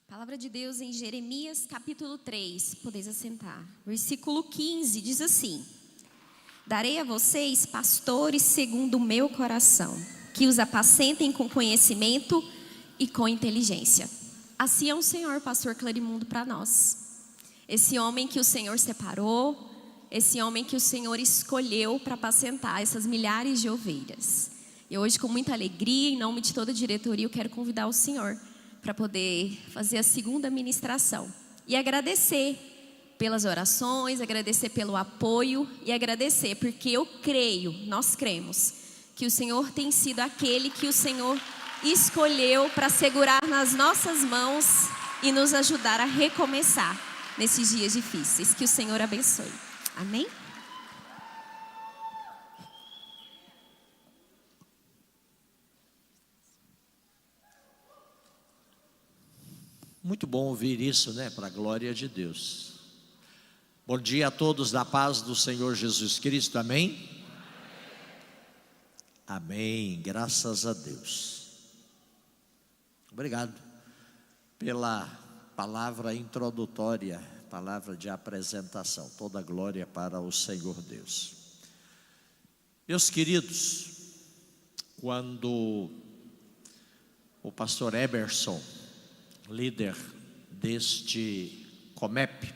Palavra de Deus em Jeremias capítulo 3, podeis assentar. Versículo 15 diz assim: Darei a vocês pastores segundo o meu coração, que os apacentem com conhecimento e com inteligência. Assim é o Senhor, pastor Clarimundo, para nós. Esse homem que o Senhor separou, esse homem que o Senhor escolheu para apacentar essas milhares de ovelhas. E hoje, com muita alegria, em nome de toda a diretoria, eu quero convidar o Senhor para poder fazer a segunda ministração. E agradecer pelas orações, agradecer pelo apoio e agradecer porque eu creio, nós cremos, que o Senhor tem sido aquele que o Senhor escolheu para segurar nas nossas mãos e nos ajudar a recomeçar nesses dias difíceis. Que o Senhor abençoe. Amém? Muito bom ouvir isso, né? Para a glória de Deus. Bom dia a todos, da paz do Senhor Jesus Cristo, amém? Amém, graças a Deus. Obrigado pela palavra introdutória, palavra de apresentação. Toda a glória para o Senhor Deus. Meus queridos, quando o pastor Eberson, líder deste Comep,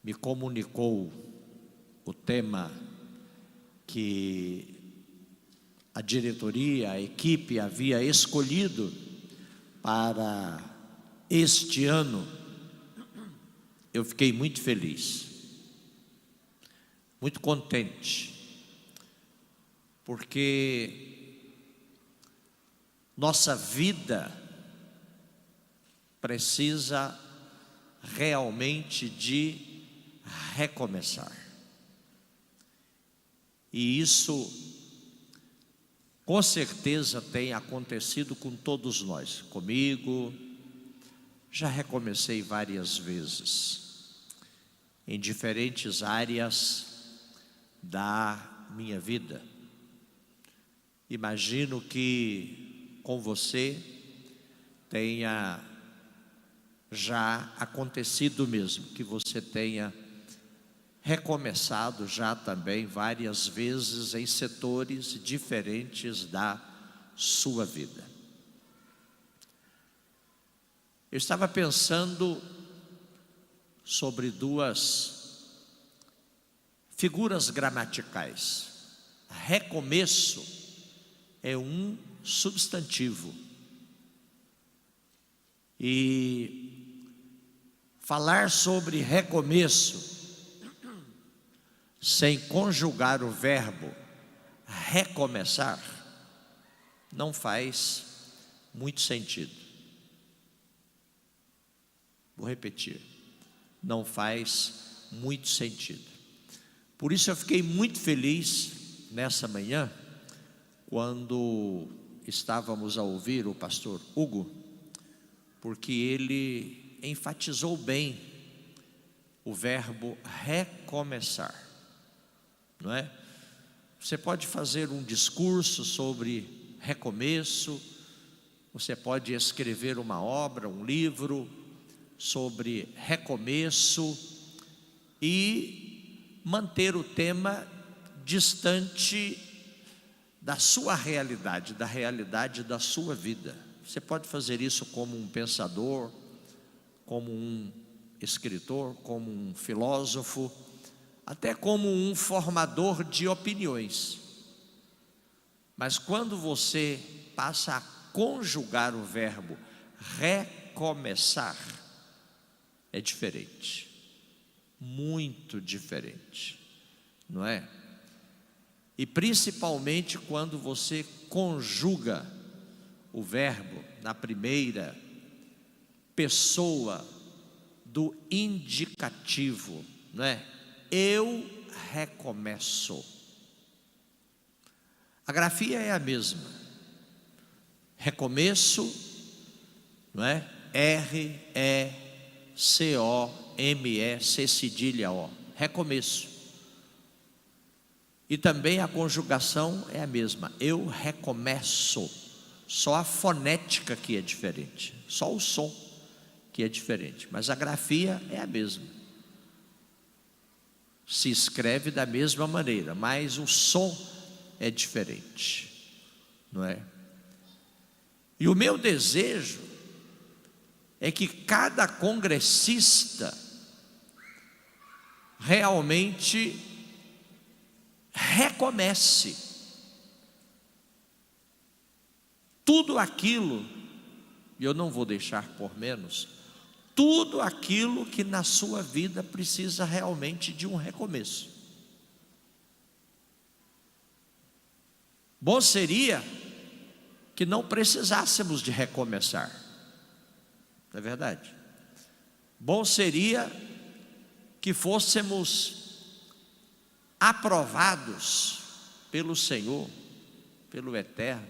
me comunicou o tema que a diretoria, a equipe havia escolhido para este ano, eu fiquei muito feliz, muito contente, porque nossa vida precisa realmente de recomeçar. E isso, com certeza, tem acontecido com todos nós. Comigo, já recomecei várias vezes, em diferentes áreas da minha vida. Imagino que com você tenha já acontecido mesmo, que você tenha recomeçado já também várias vezes em setores diferentes da sua vida. Eu estava pensando sobre duas figuras gramaticais. Recomeço é um substantivo. E falar sobre recomeço sem conjugar o verbo recomeçar não faz muito sentido. Vou repetir, não faz muito sentido. Por isso eu fiquei muito feliz nessa manhã, quando estávamos a ouvir o pastor Hugo, porque ele enfatizou bem o verbo recomeçar, não é? Você pode fazer um discurso sobre recomeço, você pode escrever uma obra, um livro sobre recomeço e manter o tema distante da sua realidade, da realidade da sua vida. Você pode fazer isso como um pensador, como um escritor, como um filósofo, até como um formador de opiniões. Mas quando você passa a conjugar o verbo recomeçar, é diferente, muito diferente, não é? E principalmente quando você conjuga o verbo na primeira pessoa do indicativo, não é? Eu recomeço. A grafia é a mesma. Recomeço, não é? R-E-C-O-M-E, C cedilha O. Recomeço. E também a conjugação é a mesma. Eu recomeço. Só a fonética que é diferente, só o som. que é diferente, mas a grafia é a mesma. Se escreve da mesma maneira, mas o som é diferente, não é? E o meu desejo é que cada congressista realmente recomece tudo aquilo, e eu não vou deixar por menos, tudo aquilo que na sua vida precisa realmente de um recomeço. Bom seria que não precisássemos de recomeçar, não é verdade? Bom seria que fôssemos aprovados pelo Senhor, pelo Eterno,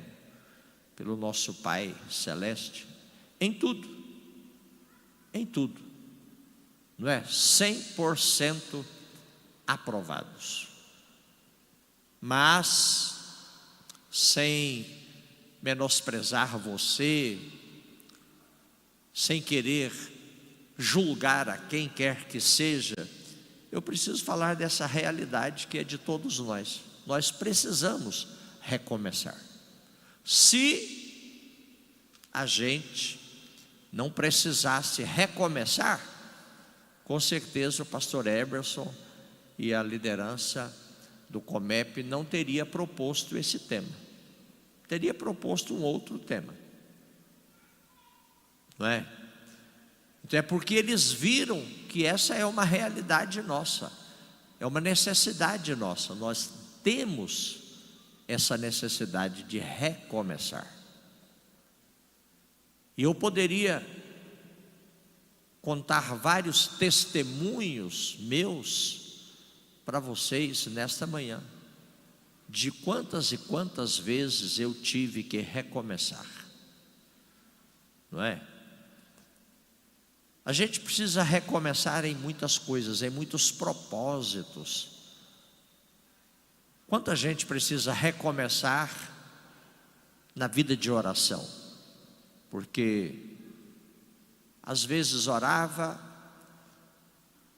pelo nosso Pai Celeste, em tudo, não é? 100% aprovados, mas sem menosprezar você, sem querer julgar a quem quer que seja, eu preciso falar dessa realidade que é de todos nós. Nós precisamos recomeçar. Se a gente não precisasse recomeçar, com certeza o pastor Eberson e a liderança do Comep não teria proposto esse tema, teria proposto um outro tema, não é? Então é porque eles viram que essa é uma realidade nossa, é uma necessidade nossa. Nós temos essa necessidade de recomeçar. E eu poderia contar vários testemunhos meus para vocês nesta manhã, de quantas e quantas vezes eu tive que recomeçar, não é? A gente precisa recomeçar em muitas coisas, em muitos propósitos. Quanta gente precisa recomeçar na vida de oração? Porque às vezes orava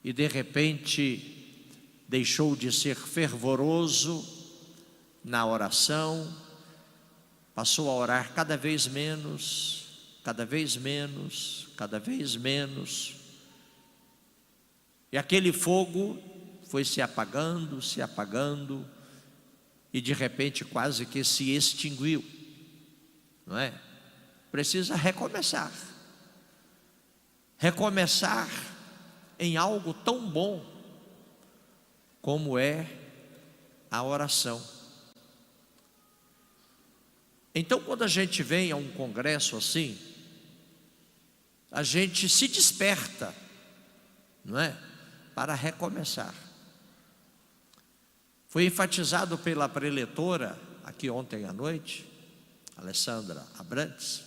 e de repente deixou de ser fervoroso na oração, passou a orar cada vez menos, cada vez menos, cada vez menos, e aquele fogo foi se apagando, e de repente quase que se extinguiu, não é? Precisa recomeçar em algo tão bom como é a oração. Então, quando a gente vem a um congresso assim, a gente se desperta, não é? Para recomeçar. Foi enfatizado pela preletora aqui ontem à noite, Alessandra Abrantes,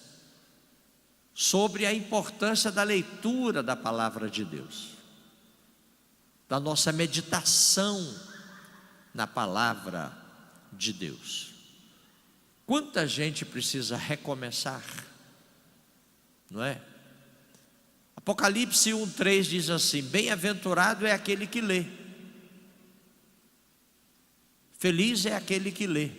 sobre a importância da leitura da palavra de Deus, da nossa meditação na palavra de Deus. Quanta gente precisa recomeçar, não é? Apocalipse 1:3 diz assim: bem-aventurado é aquele que lê, feliz é aquele que lê,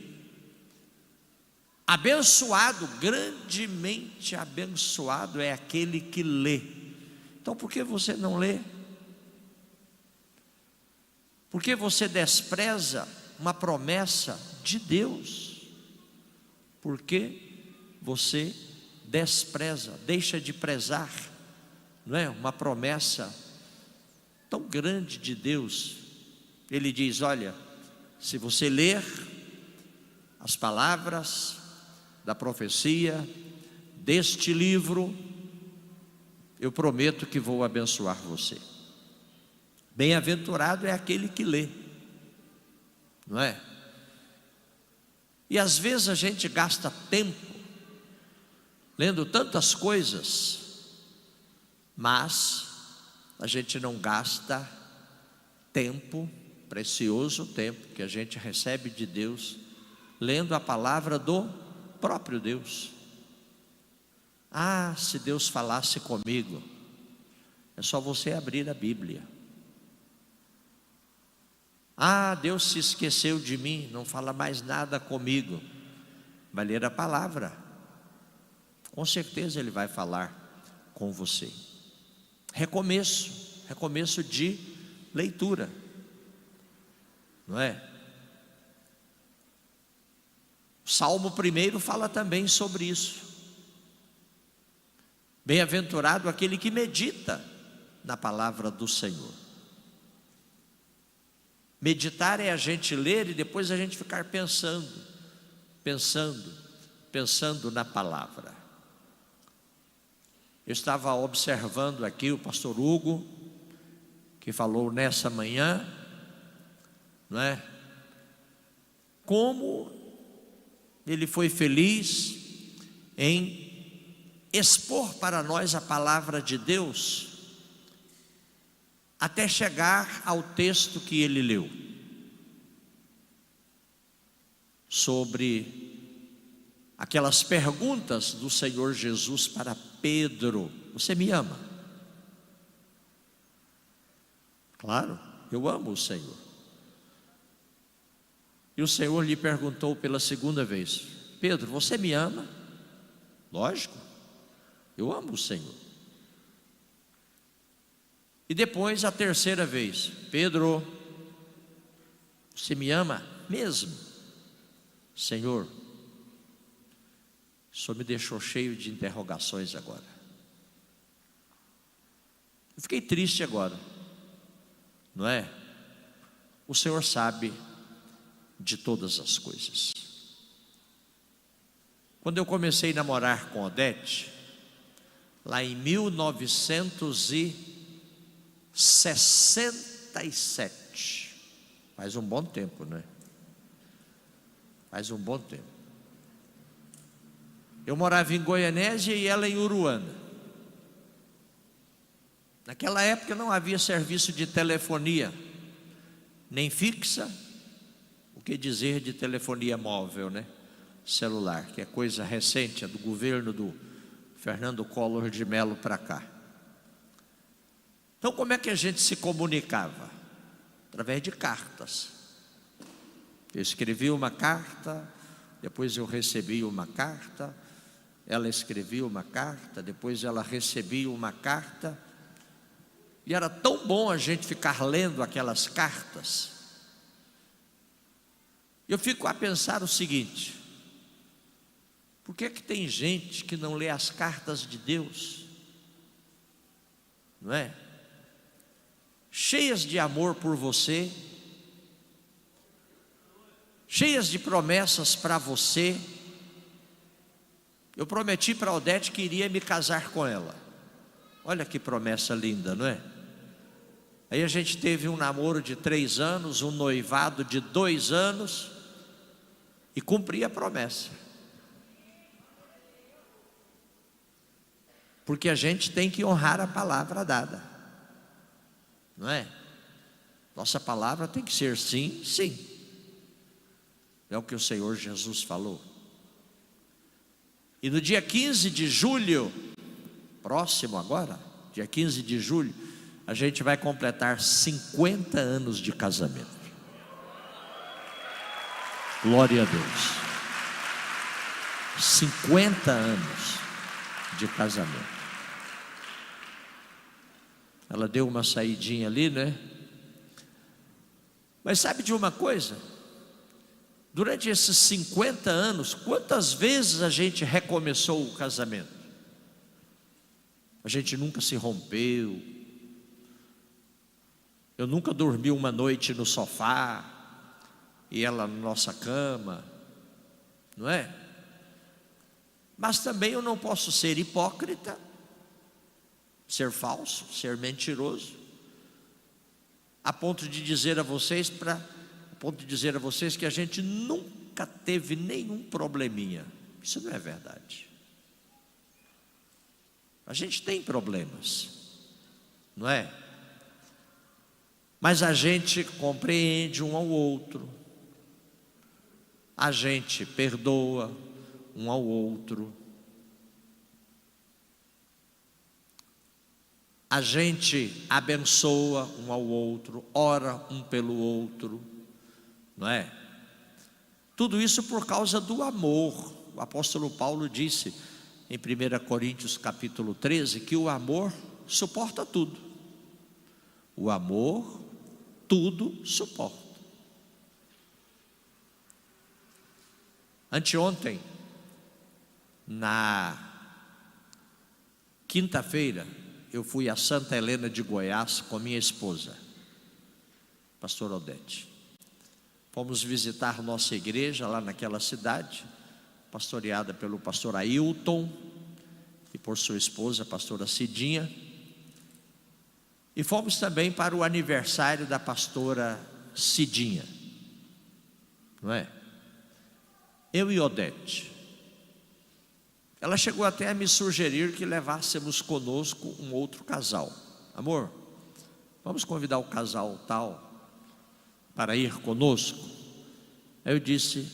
abençoado, grandemente abençoado é aquele que lê. Então por que você não lê? Por que você despreza uma promessa de Deus? Por que você despreza, deixa de prezar, não é? Uma promessa tão grande de Deus. Ele diz: olha, se você ler as palavras da profecia deste livro, eu prometo que vou abençoar você. Bem-aventurado é aquele que lê, não é? E às vezes a gente gasta tempo lendo tantas coisas, mas a gente não gasta tempo, precioso tempo que a gente recebe de Deus, lendo a palavra do próprio Deus. Ah, se Deus falasse comigo, É só você abrir a Bíblia. Ah, Deus se esqueceu de mim, não fala mais nada comigo. Vai ler a palavra. Com certeza Ele vai falar com você. Recomeço de leitura, não é? O Salmo 1 fala também sobre isso. Bem-aventurado aquele que medita na palavra do Senhor. Meditar é a gente ler e depois a gente ficar pensando na palavra. Eu estava observando aqui o pastor Hugo, que falou nessa manhã, não é? Como ele foi feliz em expor para nós a palavra de Deus, até chegar ao texto que ele leu, sobre aquelas perguntas do Senhor Jesus para Pedro: você me ama? Claro, eu amo o Senhor. E o Senhor lhe perguntou pela segunda vez: Pedro, você me ama? Lógico, eu amo o Senhor. E depois a terceira vez: Pedro, você me ama mesmo? Senhor, o Senhor me deixou cheio de interrogações agora. Eu fiquei triste agora, não é? O Senhor sabe de todas as coisas. Quando eu comecei a namorar com Odete, lá em 1967, faz um bom tempo, né? Faz um bom tempo. Eu morava em Goianésia e ela em Uruana. Naquela época não havia serviço de telefonia, nem fixa, o que dizer de telefonia móvel, né? Celular, que é coisa recente, é do governo do Fernando Collor de Mello para cá. Então como é que a gente se comunicava? Através de cartas. Eu escrevi uma carta, depois eu recebi uma carta, ela escrevia uma carta, depois ela recebia uma carta, e era tão bom a gente ficar lendo aquelas cartas. Eu fico a pensar o seguinte: por que que tem gente que não lê as cartas de Deus? Não é? Cheias de amor por você, cheias de promessas para você. Eu prometi para Odete que iria me casar com ela. Olha que promessa linda, não é? Aí a gente teve um namoro de 3 anos, um noivado de 2 anos, e cumpri a promessa. Porque a gente tem que honrar a palavra dada, não é? Nossa palavra tem que ser sim, sim. É o que o Senhor Jesus falou. E no dia 15 de julho, próximo agora, dia 15 de julho, a gente vai completar 50 anos de casamento. Glória a Deus. 50 anos de casamento. Ela deu uma saidinha ali, né? Mas sabe de uma coisa? Durante esses 50 anos, quantas vezes a gente recomeçou o casamento? A gente nunca se rompeu. Eu nunca dormi uma noite no sofá e ela na nossa cama, não é? Mas também eu não posso ser hipócrita, ser falso, ser mentiroso, a ponto de dizer a vocês que a gente nunca teve nenhum probleminha. Isso não é verdade. A gente tem problemas, não é? Mas a gente compreende um ao outro, a gente perdoa um ao outro. a gente abençoa um ao outro, ora um pelo outro, não é? Tudo isso por causa do amor. O apóstolo Paulo disse em 1 Coríntios capítulo 13 que o amor suporta tudo. O amor tudo suporta. Anteontem, na quinta-feira, eu fui a Santa Helena de Goiás com minha esposa, pastor Odete. Fomos visitar nossa igreja lá naquela cidade, pastoreada pelo pastor Ailton e por sua esposa, a pastora Cidinha. E fomos também para o aniversário da pastora Cidinha, não é? Eu e Odete. Ela chegou até a me sugerir que levássemos conosco um outro casal. Amor, vamos convidar o casal tal para ir conosco? Aí eu disse,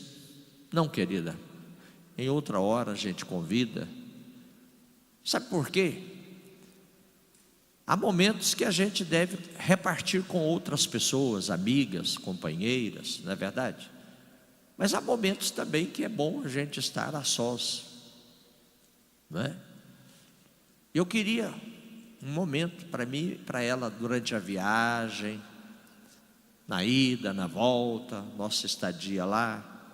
não, querida, em outra hora a gente convida. Sabe por quê? Há momentos que a gente deve repartir com outras pessoas, amigas, companheiras, não é verdade? Mas há momentos também que é bom a gente estar a sós, não é? Eu queria um momento para mim, para ela durante a viagem, na ida, na volta, nossa estadia lá.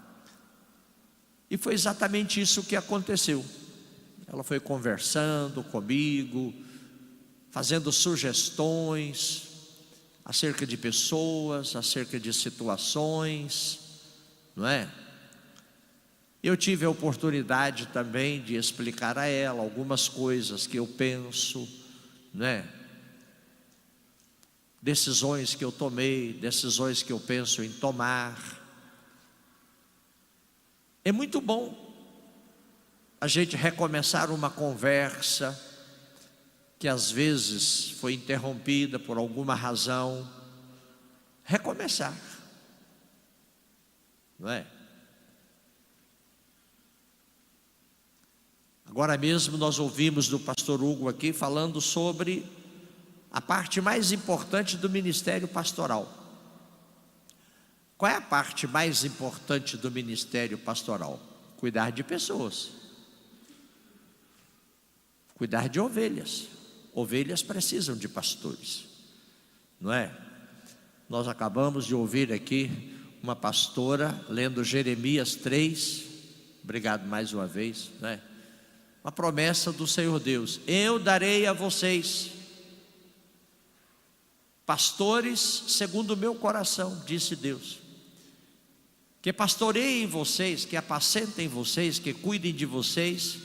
E foi exatamente isso que aconteceu. Ela foi conversando comigo, fazendo sugestões acerca de pessoas, acerca de situações, não é? Eu tive a oportunidade também de explicar a ela algumas coisas que eu penso, não é? Decisões que eu tomei, decisões que eu penso em tomar. É muito bom a gente recomeçar uma conversa que às vezes foi interrompida por alguma razão. Recomeçar, não é? Agora mesmo nós ouvimos do pastor Hugo aqui falando sobre a parte mais importante do ministério pastoral. Qual é a parte mais importante do ministério pastoral? Cuidar de pessoas, cuidar de ovelhas. Ovelhas precisam de pastores, não é? Nós acabamos de ouvir aqui uma pastora lendo Jeremias 3, obrigado mais uma vez, não é? Uma promessa do Senhor Deus: eu darei a vocês pastores segundo o meu coração, disse Deus, que pastoreiem vocês, que apacentem vocês, que cuidem de vocês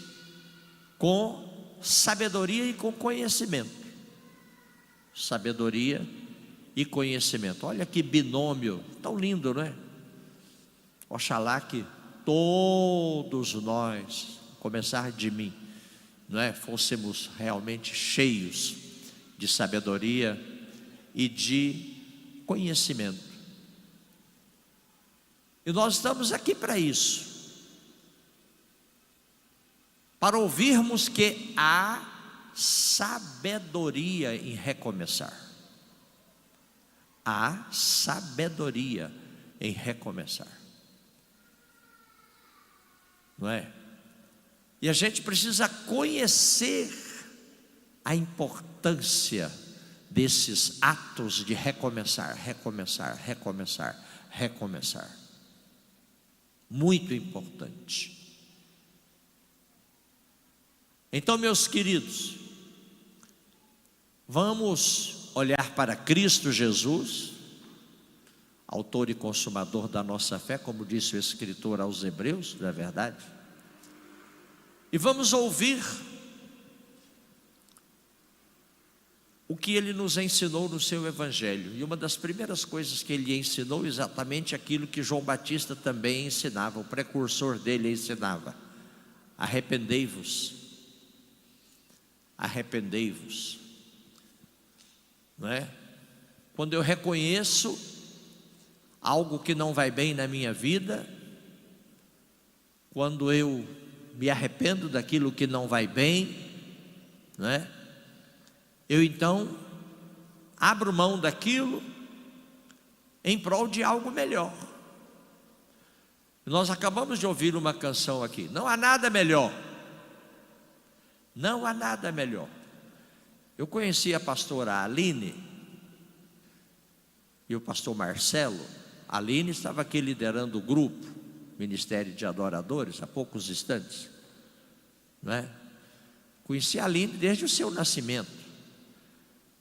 com sabedoria e com conhecimento. Sabedoria e conhecimento. Olha que binômio tão lindo, não é? Oxalá que todos nós, começar de mim, não é? Fôssemos realmente cheios de sabedoria e de conhecimento. E nós estamos aqui para isso, para ouvirmos que há sabedoria em recomeçar. Há sabedoria em recomeçar, não é? E a gente precisa conhecer a importância desses atos de recomeçar, recomeçar, recomeçar, recomeçar. Muito importante. Então, meus queridos, vamos olhar para Cristo Jesus, autor e consumador da nossa fé, como disse o escritor aos Hebreus, não é verdade? E vamos ouvir o que ele nos ensinou no seu evangelho. E uma das primeiras coisas que ele ensinou, exatamente aquilo que João Batista também ensinava, o precursor dele ensinava: arrependei-vos, arrependei-vos, não é? Quando eu reconheço algo que não vai bem na minha vida, quando eu me arrependo daquilo que não vai bem, não é? eu então abro mão daquilo em prol de algo melhor. Nós acabamos de ouvir uma canção aqui, não há nada melhor. Não há nada melhor. Eu conheci a pastora Aline e o pastor Marcelo. A Aline estava aqui liderando o grupo, Ministério de Adoradores, há poucos instantes, não é? Conheci a Aline desde o seu nascimento,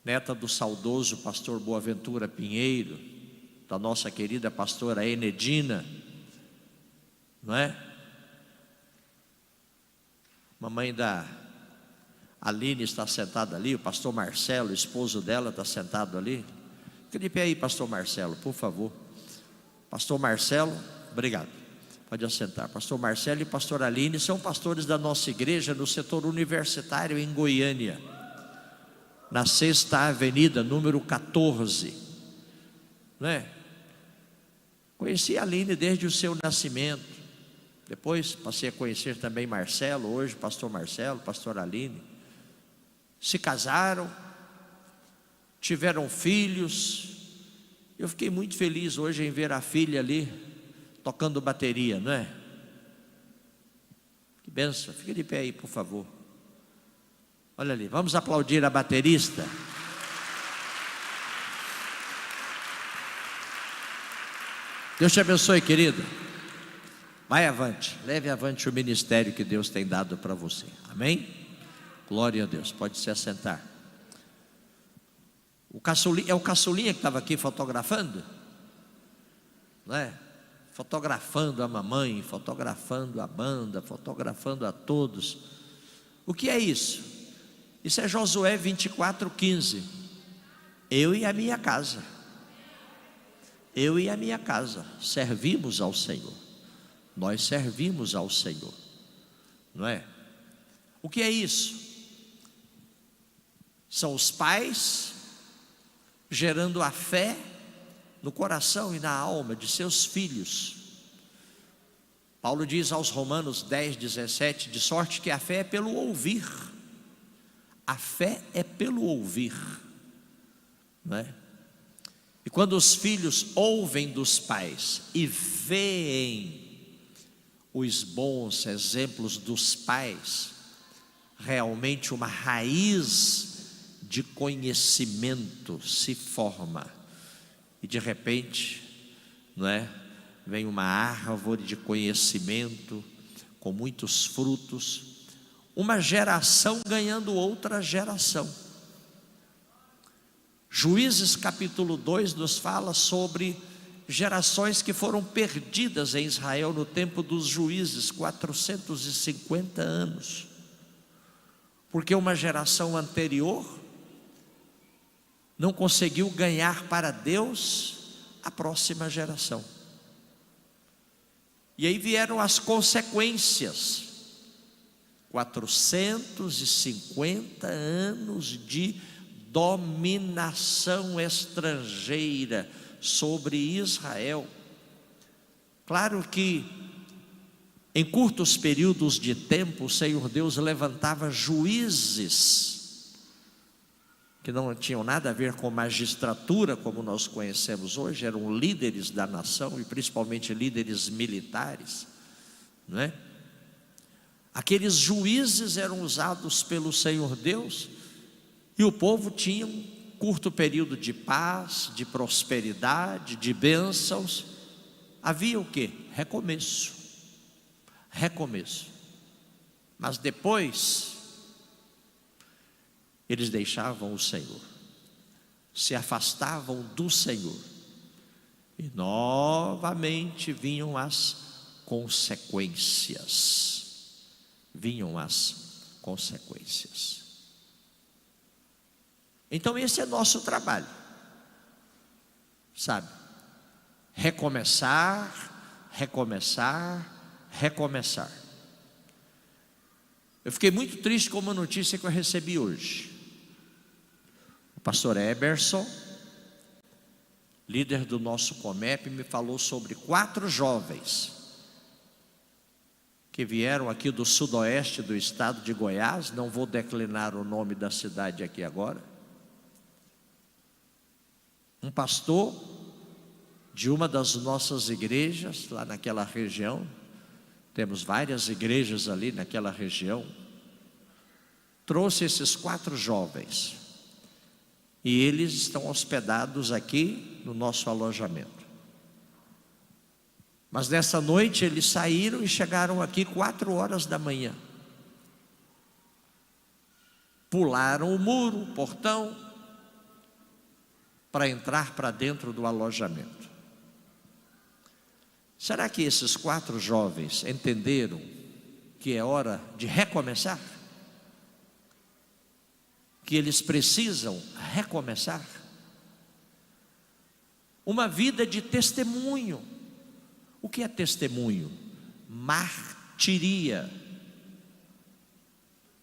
neta do saudoso pastor Boaventura Pinheiro, da nossa querida pastora Enedina, não é? Mamãe da Aline está sentada ali, o pastor Marcelo, o esposo dela, está sentado ali. Fica de pé aí, pastor Marcelo, por favor. Pastor Marcelo, obrigado. Pode assentar. Pastor Marcelo e pastor Aline são pastores da nossa igreja no setor universitário em Goiânia, na 6ª Avenida, número 14, não é? Conheci a Aline desde o seu nascimento. Depois passei a conhecer também Marcelo, hoje pastor Marcelo, pastor Aline. Se casaram, tiveram filhos. Eu fiquei muito feliz hoje em ver a filha ali tocando bateria, não é? Que bênção. Fica de pé aí, por favor. Olha ali, vamos aplaudir a baterista. Deus te abençoe, querida. Vai avante, leve avante o ministério que Deus tem dado para você. Amém? Glória a Deus, pode se assentar. É o caçulinha que estava aqui fotografando, não é? Fotografando a mamãe, fotografando a banda, fotografando a todos. O que é isso? Isso é Josué 24:15. Eu e a minha casa, eu e a minha casa servimos ao Senhor. Nós servimos ao Senhor, não é? O que é isso? São os pais gerando a fé no coração e na alma de seus filhos. Paulo diz aos Romanos 10:17, de sorte que a fé é pelo ouvir. A fé é pelo ouvir, não é? E quando os filhos ouvem dos pais e veem os bons exemplos dos pais, realmente uma raiz de conhecimento se forma. E de repente, não é? Vem uma árvore de conhecimento com muitos frutos, uma geração ganhando outra geração. Juízes capítulo 2 nos fala sobre gerações que foram perdidas em Israel no tempo dos juízes, 450 anos, porque uma geração anterior não conseguiu ganhar para Deus a próxima geração. E aí vieram as consequências. 450 anos de dominação estrangeira sobre Israel. Claro que em curtos períodos de tempo o Senhor Deus levantava juízes que não tinham nada a ver com magistratura como nós conhecemos hoje, eram líderes da nação e principalmente líderes militares, não é? Aqueles juízes eram usados pelo Senhor Deus e o povo tinha um curto período de paz, de prosperidade, de bênçãos. Havia o quê? Recomeço. Mas depois eles deixavam o Senhor, se afastavam do Senhor, e novamente vinham as consequências. Então esse é nosso trabalho, sabe? Recomeçar. Eu fiquei muito triste com uma notícia que eu recebi hoje. O pastor Eberson, líder do nosso Comep, me falou sobre 4 jovens que vieram aqui do sudoeste do estado de Goiás. Não vou declinar o nome da cidade aqui agora. um pastor de uma das nossas igrejas, lá naquela região, temos várias igrejas ali naquela região, trouxe esses 4 jovens, e eles estão hospedados aqui no nosso alojamento. Mas nessa noite eles saíram e chegaram aqui 4 horas da manhã. Pularam o muro, o portão, para entrar para dentro do alojamento. Será que esses 4 jovens entenderam que é hora de recomeçar? Que eles precisam recomeçar? Uma vida de testemunho. O que é testemunho? Martiria.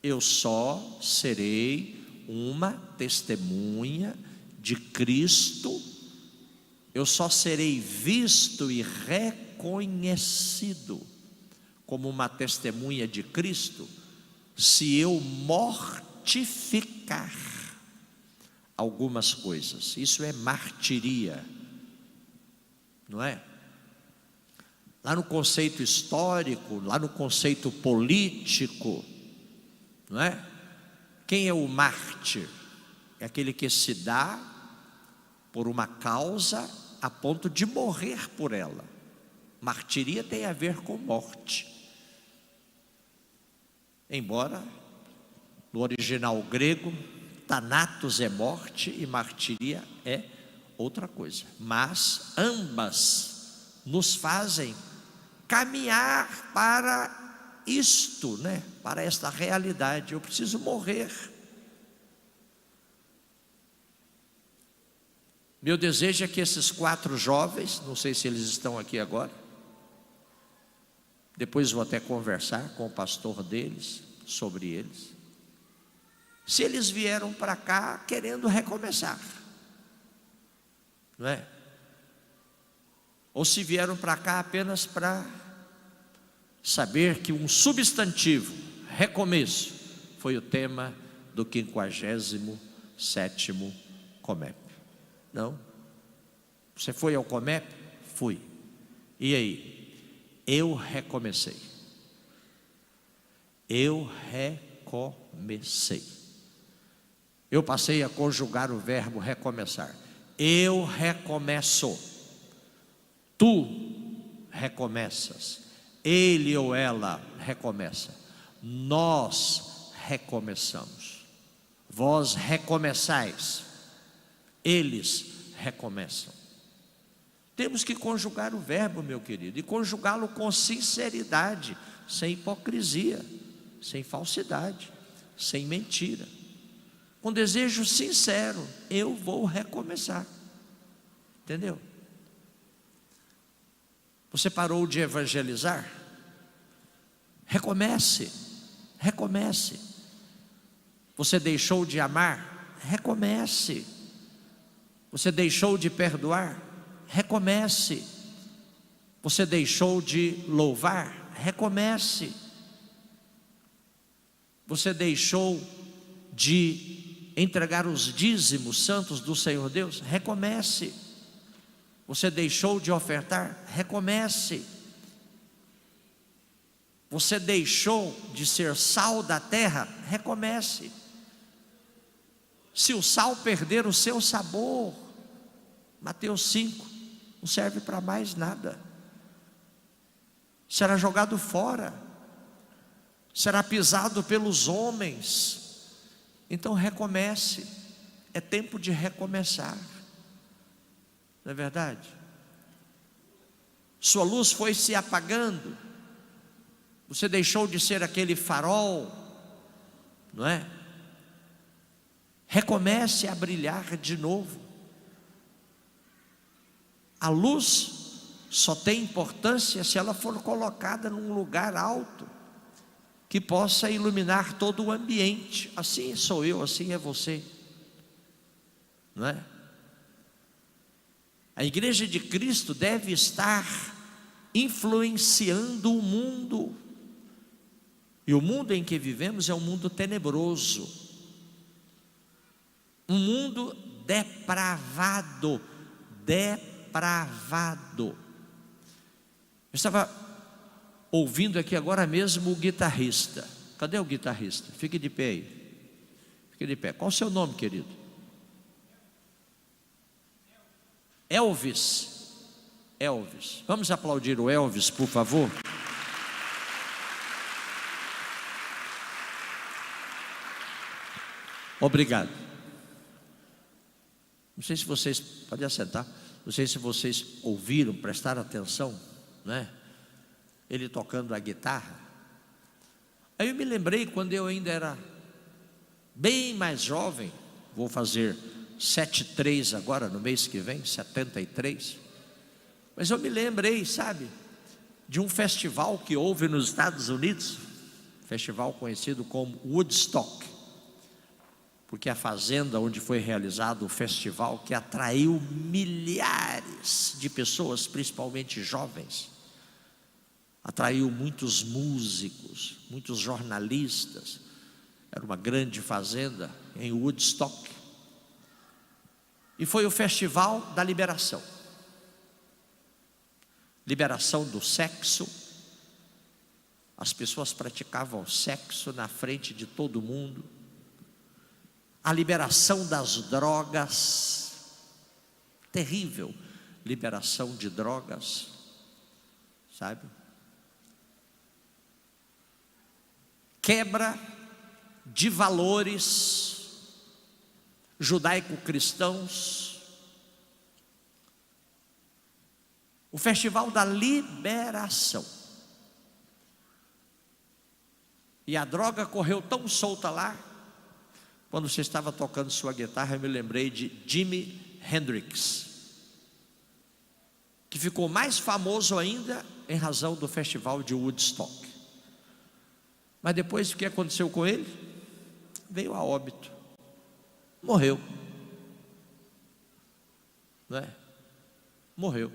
Eu só serei uma testemunha de Cristo, eu só serei visto e reconhecido como uma testemunha de Cristo se eu mortificar algumas coisas. Isso é martiria, não é? Lá no conceito histórico, lá no conceito político, não é? Quem é o mártir? É aquele que se dá por uma causa a ponto de morrer por ela. Martiria tem a ver com morte. Embora no original grego, thanatos é morte e martiria é outra coisa. Mas ambas nos fazem caminhar para isto, né? Para esta realidade. Eu preciso morrer. Meu desejo é que esses 4 jovens, não sei se eles estão aqui agora, depois vou até conversar com o pastor deles, sobre eles, se eles vieram para cá querendo recomeçar, não é? Ou se vieram para cá apenas para saber que um substantivo, recomeço, foi o tema do 57º Comep. Não? Você foi ao Comep? Fui. E aí? Eu recomecei. Eu recomecei. Eu passei a conjugar o verbo recomeçar. Eu recomeço. Tu recomeças. Ele ou ela recomeça. Nós recomeçamos. Vós recomeçais. Eles recomeçam. Temos que conjugar o verbo, meu querido, e conjugá-lo com sinceridade, sem hipocrisia, sem falsidade, sem mentira, com desejo sincero. Eu vou recomeçar. Entendeu? Você parou de evangelizar? Recomece, recomece. Você deixou de amar? Recomece. Você deixou de perdoar? Recomece. Você deixou de louvar? Recomece. Você deixou de entregar os dízimos santos do Senhor Deus? Recomece. Você deixou de ofertar? Recomece. Você deixou de ser sal da terra? Recomece. Se o sal perder o seu sabor, Mateus 5, não serve para mais nada. Será jogado fora, será pisado pelos homens. Então recomece, é tempo de recomeçar, não é verdade? Sua luz foi se apagando, você deixou de ser aquele farol, não é? Recomece a brilhar de novo. A luz só tem importância se ela for colocada num lugar alto, que possa iluminar todo o ambiente. Assim sou eu, assim é você, não é? A igreja de Cristo deve estar influenciando o mundo, e o mundo em que vivemos é um mundo tenebroso, um mundo depravado. Depravado. Eu estava ouvindo aqui agora mesmo o guitarrista. Cadê o guitarrista? Fique de pé aí. Fique de pé. Qual o seu nome, querido? Elvis. Elvis. Vamos aplaudir o Elvis, por favor. Obrigado. Não sei se vocês, pode assentar, não sei se vocês ouviram, prestaram atenção, né? Ele tocando a guitarra. Aí eu me lembrei quando eu ainda era bem mais jovem, vou fazer 73 agora, no mês que vem, 73. Mas eu me lembrei, sabe, de um festival que houve nos Estados Unidos, festival conhecido como Woodstock. Porque a fazenda onde foi realizado o festival, que atraiu milhares de pessoas, principalmente jovens, atraiu muitos músicos, muitos jornalistas. Era uma grande fazenda em Woodstock. E foi o festival da liberação. Liberação do sexo. As pessoas praticavam sexo na frente de todo mundo. A liberação das drogas, terrível liberação de drogas, sabe? Quebra de valores judaico-cristãos. O festival da liberação. E a droga correu tão solta lá. Quando você estava tocando sua guitarra, eu me lembrei de Jimi Hendrix, que ficou mais famoso ainda em razão do festival de Woodstock. Mas depois o que aconteceu com ele? Veio a óbito, morreu, não é? Morreu.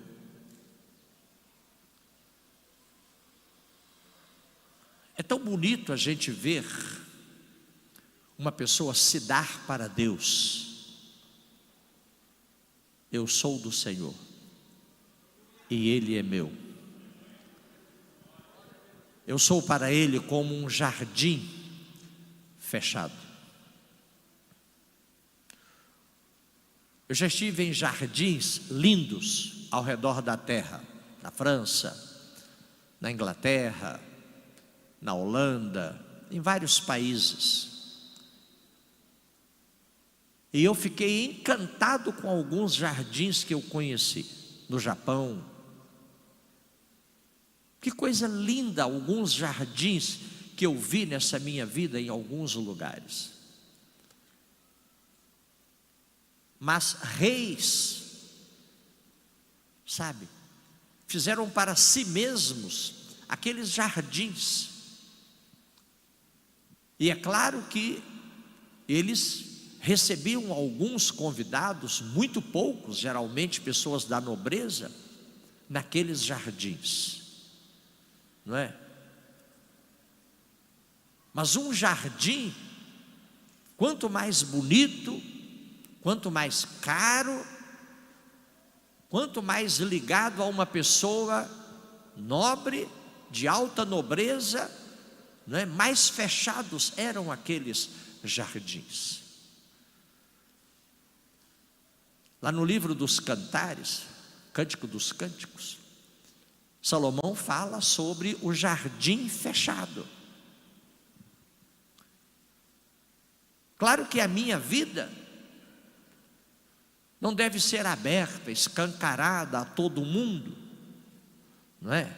É tão bonito a gente ver uma pessoa se dar para Deus. Eu sou do Senhor e Ele é meu. Eu sou para Ele como um jardim fechado. Eu já estive em jardins lindos ao redor da terra, na França, na Inglaterra, na Holanda, em vários países. E eu fiquei encantado com alguns jardins que eu conheci no Japão. Que coisa linda, alguns jardins que eu vi nessa minha vida em alguns lugares. Mas reis, sabe, fizeram para si mesmos aqueles jardins. E é claro que eles recebiam alguns convidados, muito poucos, geralmente pessoas da nobreza, naqueles jardins, não é? Mas um jardim, quanto mais bonito, quanto mais caro, quanto mais ligado a uma pessoa nobre, de alta nobreza, não é? Mais fechados eram aqueles jardins. Lá no livro dos Cantares, Cântico dos Cânticos, Salomão fala sobre o jardim fechado. Claro que a minha vida não deve ser aberta, escancarada a todo mundo, não é?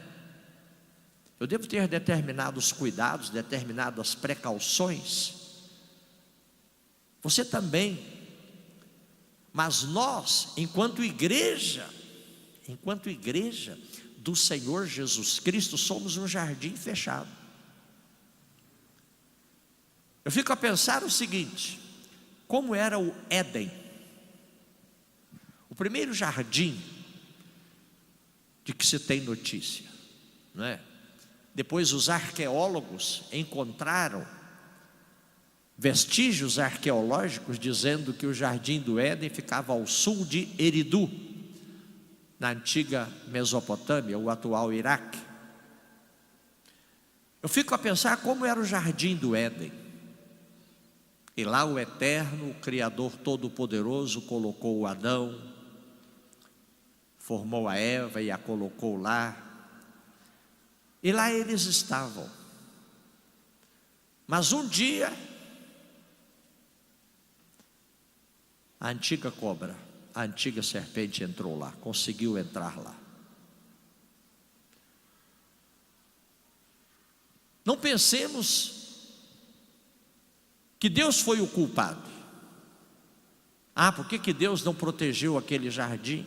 Eu devo ter determinados cuidados, determinadas precauções. Você também. Mas nós, enquanto igreja do Senhor Jesus Cristo, somos um jardim fechado. Eu fico a pensar o seguinte: como era o Éden, o primeiro jardim de que se tem notícia, não é? Depois os arqueólogos encontraram vestígios arqueológicos dizendo que o Jardim do Éden ficava ao sul de Eridu, na antiga Mesopotâmia, o atual Iraque. Eu fico a pensar como era o Jardim do Éden. E lá o Eterno, o Criador Todo-Poderoso, colocou o Adão, formou a Eva e a colocou lá. E lá eles estavam. Mas um dia, a antiga cobra, a antiga serpente entrou lá, conseguiu entrar lá. Não pensemos que Deus foi o culpado. Por que Deus não protegeu aquele jardim?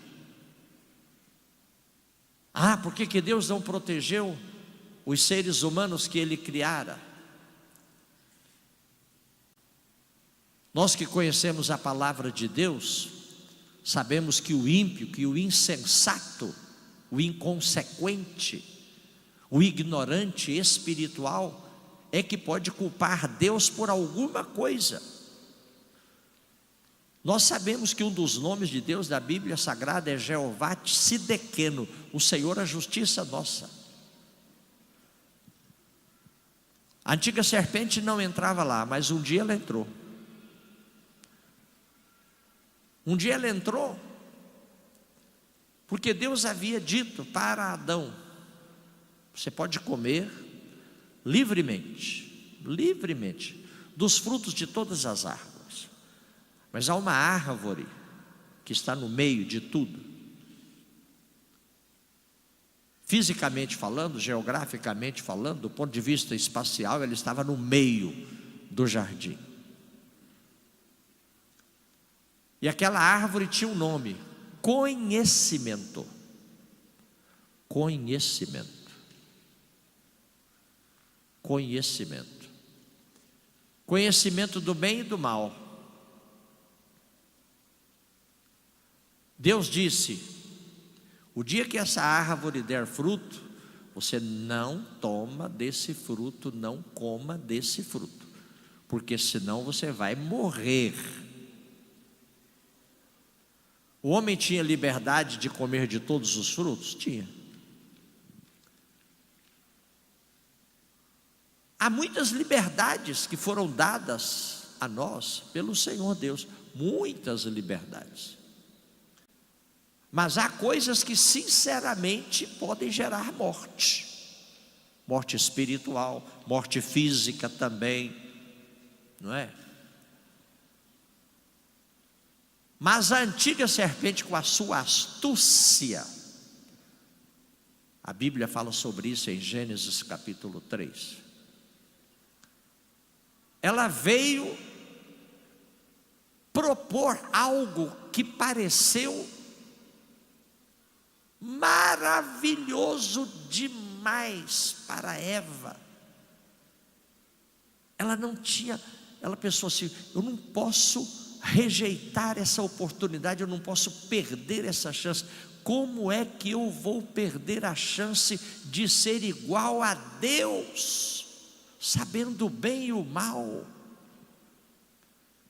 Por que Deus não protegeu os seres humanos que Ele criara? Nós que conhecemos a palavra de Deus, sabemos que o ímpio, que o insensato, o inconsequente, o ignorante espiritual é que pode culpar Deus por alguma coisa. Nós sabemos que um dos nomes de Deus da Bíblia Sagrada é Jeová Tsidqueno, o Senhor a justiça nossa. A antiga serpente não entrava lá, mas um dia ela entrou. Um dia ela entrou, porque Deus havia dito para Adão: você pode comer livremente dos frutos de todas as árvores, mas há uma árvore que está no meio de tudo. Fisicamente falando, geograficamente falando, do ponto de vista espacial, ela estava no meio do jardim. E aquela árvore tinha um nome: conhecimento. Conhecimento. Conhecimento. Conhecimento do bem e do mal. Deus disse: o dia que essa árvore der fruto, você não toma desse fruto, não coma desse fruto, porque senão você vai morrer. O homem tinha liberdade de comer de todos os frutos? Tinha. Há muitas liberdades que foram dadas a nós pelo Senhor Deus, muitas liberdades. Mas há coisas que sinceramente podem gerar morte. Morte espiritual, morte física também, não é? Mas a antiga serpente, com a sua astúcia, a Bíblia fala sobre isso em Gênesis capítulo 3. Ela veio propor algo que pareceu maravilhoso demais para Eva. Ela pensou assim: eu não posso rejeitar essa oportunidade, eu não posso perder essa chance. Como é que eu vou perder a chance de ser igual a Deus, sabendo o bem e o mal?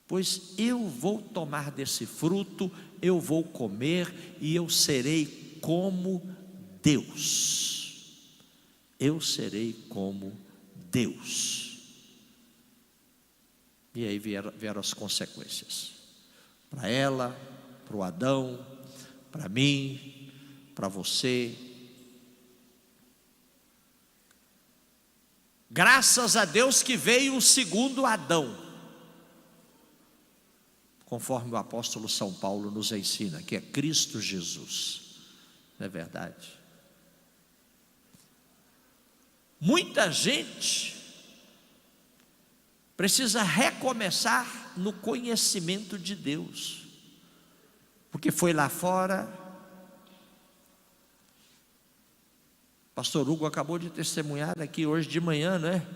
Pois eu vou tomar desse fruto, eu vou comer e eu serei como Deus. Eu serei como Deus. E aí vieram as consequências. Para ela, para o Adão, para mim, para você. Graças a Deus que veio o segundo Adão, conforme o apóstolo São Paulo nos ensina, que é Cristo Jesus. Não é verdade? Muita gente precisa recomeçar no conhecimento de Deus, porque foi lá fora. Pastor Hugo acabou de testemunhar aqui hoje de manhã, não é?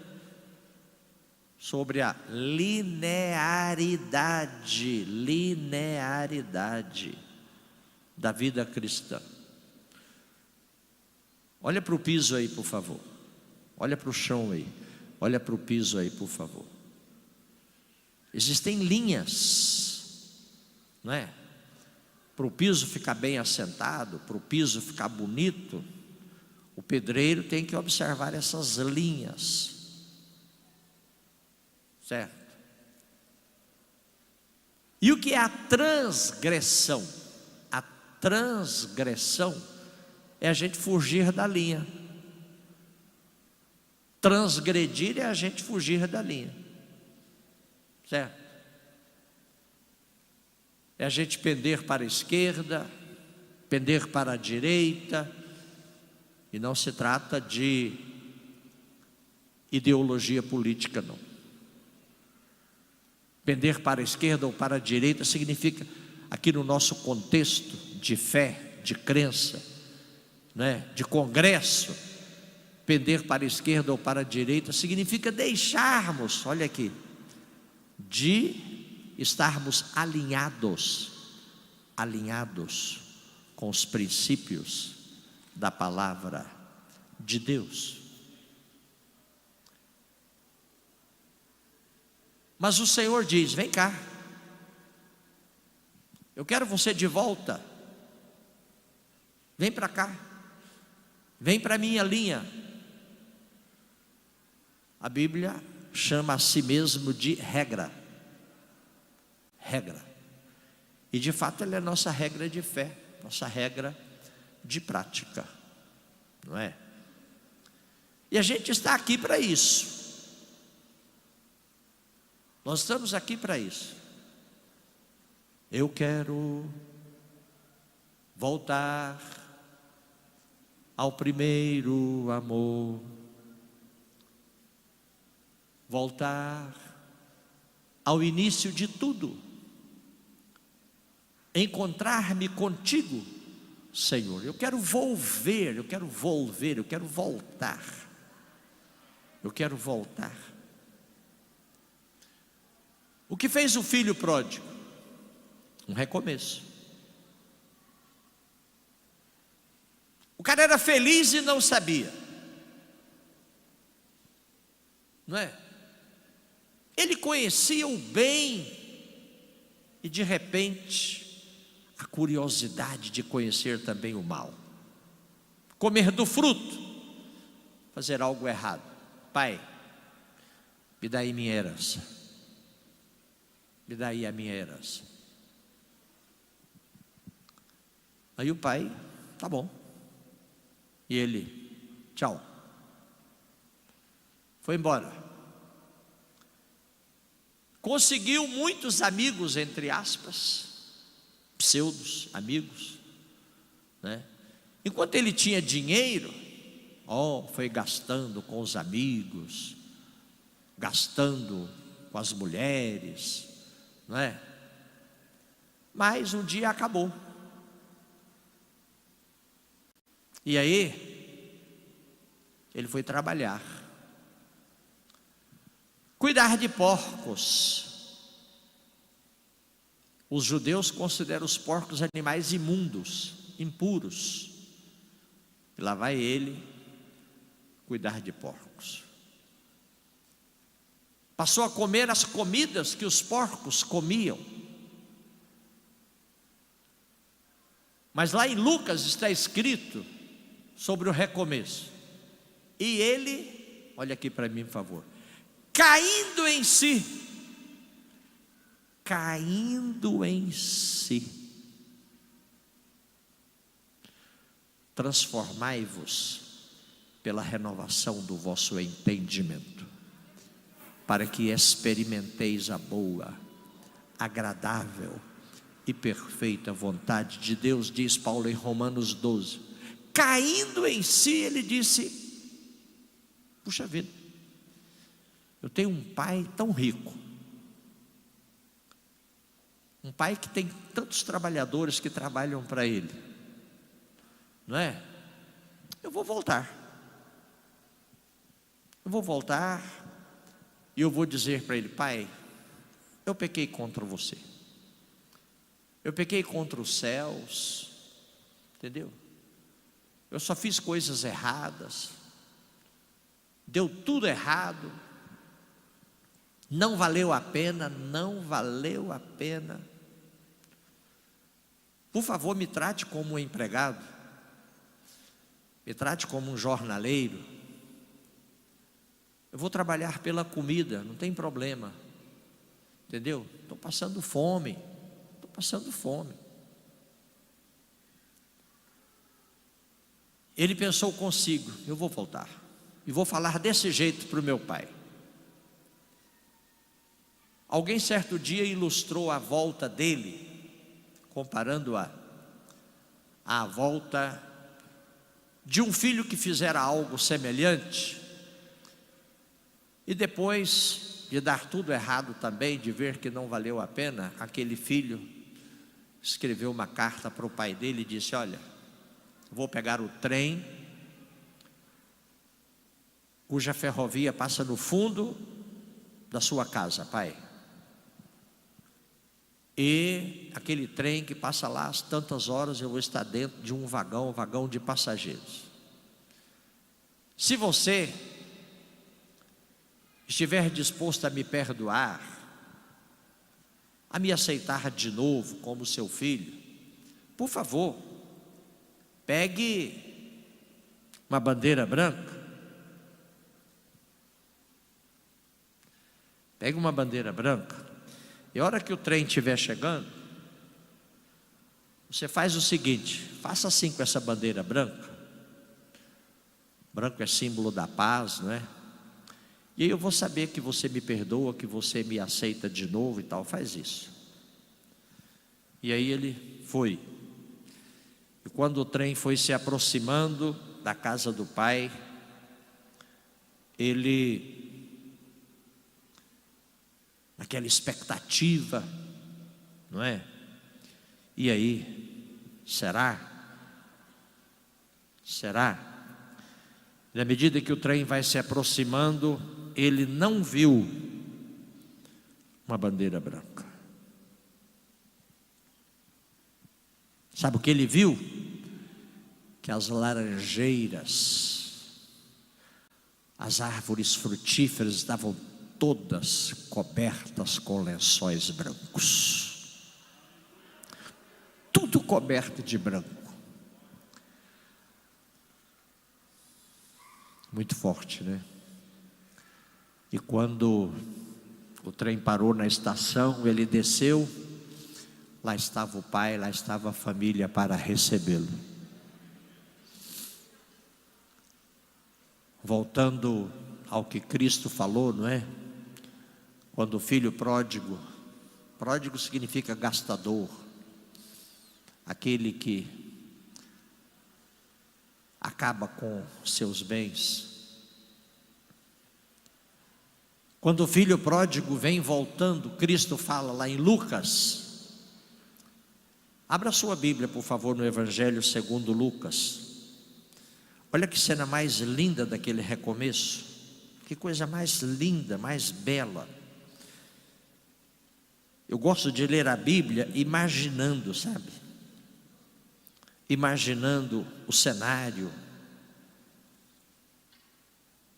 Sobre a linearidade da vida cristã. Olha para o piso aí, por favor. Olha para o chão aí. Olha para o piso aí, por favor. Existem linhas, não é? Para o piso ficar bem assentado, para o piso ficar bonito, o pedreiro tem que observar essas linhas, certo? E o que é a transgressão? A transgressão é a gente fugir da linha. Transgredir é a gente fugir da linha, certo? É a gente pender para a esquerda, pender para a direita, e não se trata de ideologia política, não. Pender para a esquerda ou para a direita significa, aqui no nosso contexto de fé, de crença, né, de congresso, pender para a esquerda ou para a direita significa deixarmos, olha aqui, de estarmos alinhados com os princípios da palavra de Deus. Mas o Senhor diz: vem cá, eu quero você de volta, vem para cá, vem para a minha linha. A Bíblia chama a si mesmo de regra. E de fato ela é nossa regra de fé, nossa regra de prática, não é? E a gente está aqui para isso. Nós estamos aqui para isso. Eu quero voltar ao primeiro amor, voltar ao início de tudo, encontrar-me contigo, Senhor. Eu quero volver, eu quero voltar. O que fez o filho pródigo? Um recomeço. O cara era feliz e não sabia, não é? Ele conhecia o bem e de repente a curiosidade de conhecer também o mal, comer do fruto, fazer algo errado. Pai, me dá aí minha herança, me dá aí a minha herança. Aí o pai, tá bom, e ele, tchau, foi embora. Conseguiu muitos amigos, entre aspas, pseudos amigos, né? Enquanto ele tinha dinheiro, foi gastando com os amigos, gastando com as mulheres, não é? Mas um dia acabou. E aí ele foi trabalhar, cuidar de porcos. Os judeus consideram os porcos animais imundos, impuros. E lá vai ele cuidar de porcos. Passou a comer as comidas que os porcos comiam. Mas lá em Lucas está escrito sobre o recomeço. E ele, olha aqui para mim, por favor, caindo em si, transformai-vos pela renovação do vosso entendimento, para que experimenteis a boa, agradável e perfeita vontade de Deus, diz Paulo em Romanos 12. Caindo em si, ele disse: puxa vida, eu tenho um pai tão rico, um pai que tem tantos trabalhadores que trabalham para ele, não é? Eu vou voltar e eu vou dizer para ele: pai, eu pequei contra você, eu pequei contra os céus, entendeu? Eu só fiz coisas erradas, deu tudo errado, Não valeu a pena, não valeu a pena. Por favor, me trate como um empregado, me trate como um jornaleiro. Eu vou trabalhar pela comida, não tem problema, entendeu? Estou passando fome, estou passando fome. Ele pensou consigo: eu vou voltar e vou falar desse jeito para o meu pai. Alguém certo dia ilustrou a volta dele, comparando-a à volta de um filho que fizera algo semelhante, e depois de dar tudo errado também, de ver que não valeu a pena, aquele filho escreveu uma carta para o pai dele e disse: olha, vou pegar o trem, cuja ferrovia passa no fundo da sua casa, pai. E aquele trem que passa lá às tantas horas, eu vou estar dentro de um vagão de passageiros. Se você estiver disposto a me perdoar, a me aceitar de novo como seu filho, por favor, pegue uma bandeira branca. Pegue uma bandeira branca. E a hora que o trem estiver chegando, você faz o seguinte: faça assim com essa bandeira branca. Branco é símbolo da paz, não é? E aí eu vou saber que você me perdoa, que você me aceita de novo e tal. Faz isso. E aí ele foi. E quando o trem foi se aproximando da casa do pai, ele, naquela expectativa, não é? E aí, será? Na medida que o trem vai se aproximando, ele não viu uma bandeira branca. Sabe o que ele viu? Que as laranjeiras, as árvores frutíferas estavam todas cobertas com lençóis brancos. Tudo coberto de branco. Muito forte, né? E quando o trem parou na estação, ele desceu, lá estava o pai, lá estava a família para recebê-lo. Voltando ao que Cristo falou, não é? Quando o filho pródigo significa gastador, aquele que acaba com seus bens. Quando o filho pródigo vem voltando, Cristo fala lá em Lucas. Abra sua Bíblia, por favor, no Evangelho segundo Lucas. Olha que cena mais linda daquele recomeço. Que coisa mais linda, mais bela. Eu gosto de ler a Bíblia imaginando, sabe? Imaginando o cenário,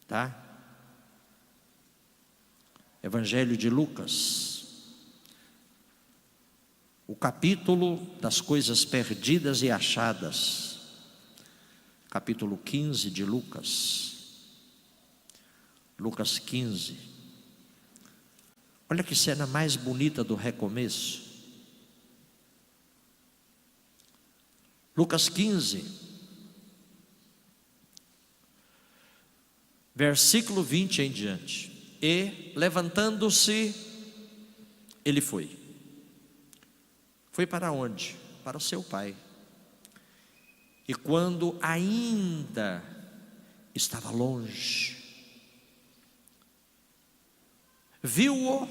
tá? Evangelho de Lucas, o capítulo das coisas perdidas e achadas, capítulo 15 de Lucas, Lucas 15. Olha que cena mais bonita do recomeço. Lucas 15, versículo 20 em diante. E levantando-se, ele foi. Foi para onde? Para o seu pai. E quando ainda estava longe, viu-o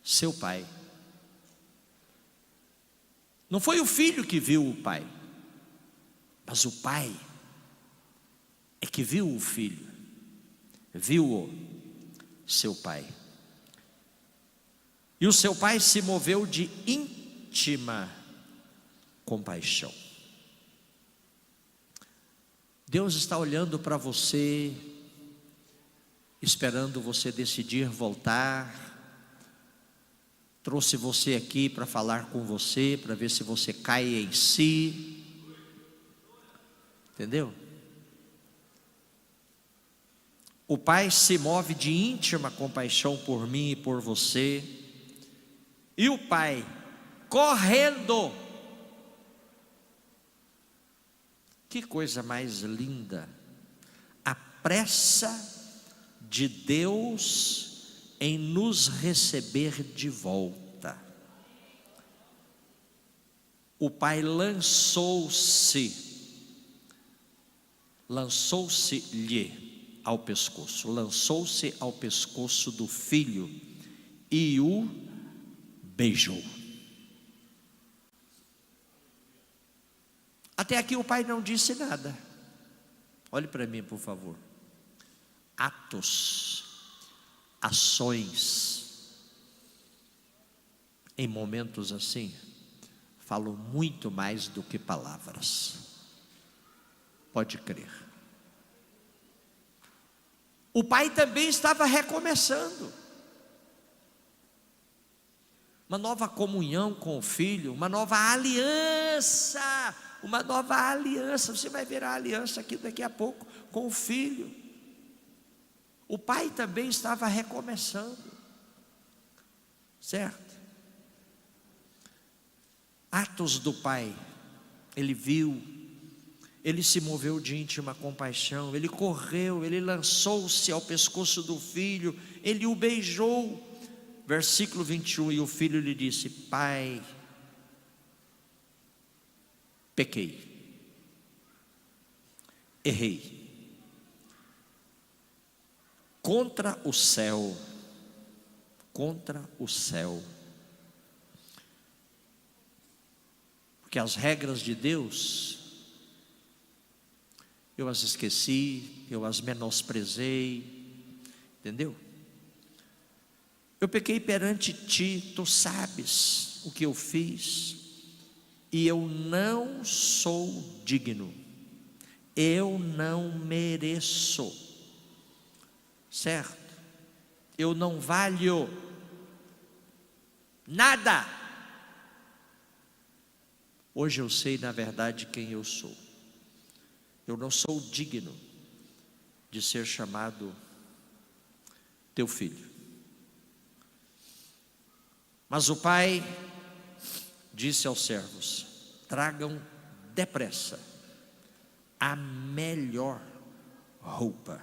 seu pai. Não foi o filho que viu o pai, mas o pai é que viu o filho, viu-o seu pai. E o seu pai se moveu de íntima compaixão. Deus está olhando para você esperando você decidir voltar. Trouxe você aqui para falar com você, para ver se você cai em si. Entendeu? O Pai se move de íntima compaixão por mim e por você. E o Pai, correndo. Que coisa mais linda. A pressa de Deus em nos receber de volta. O Pai lançou-se-lhe ao pescoço, lançou-se ao pescoço do filho e o beijou. Até aqui o Pai não disse nada. Olhe para mim, por favor. Atos, ações, em momentos assim, falam muito mais do que palavras. Pode crer. O Pai também estava recomeçando. Uma nova comunhão com o Filho, uma nova aliança. Uma nova aliança. Você vai ver a aliança aqui daqui a pouco com o Filho. O Pai também estava recomeçando. Certo? Atos do Pai. Ele viu, ele se moveu de íntima compaixão, ele correu, ele lançou-se ao pescoço do filho, ele o beijou. Versículo 21, e o filho lhe disse: Pai, pequei, errei, contra o céu, porque as regras de Deus, eu as esqueci, eu as menosprezei, entendeu? Eu pequei perante ti, tu sabes o que eu fiz, e eu não sou digno, eu não mereço, certo? Eu não valho nada. Hoje eu sei na verdade quem eu sou. Eu não sou digno de ser chamado teu filho. Mas o pai disse aos servos: tragam depressa a melhor roupa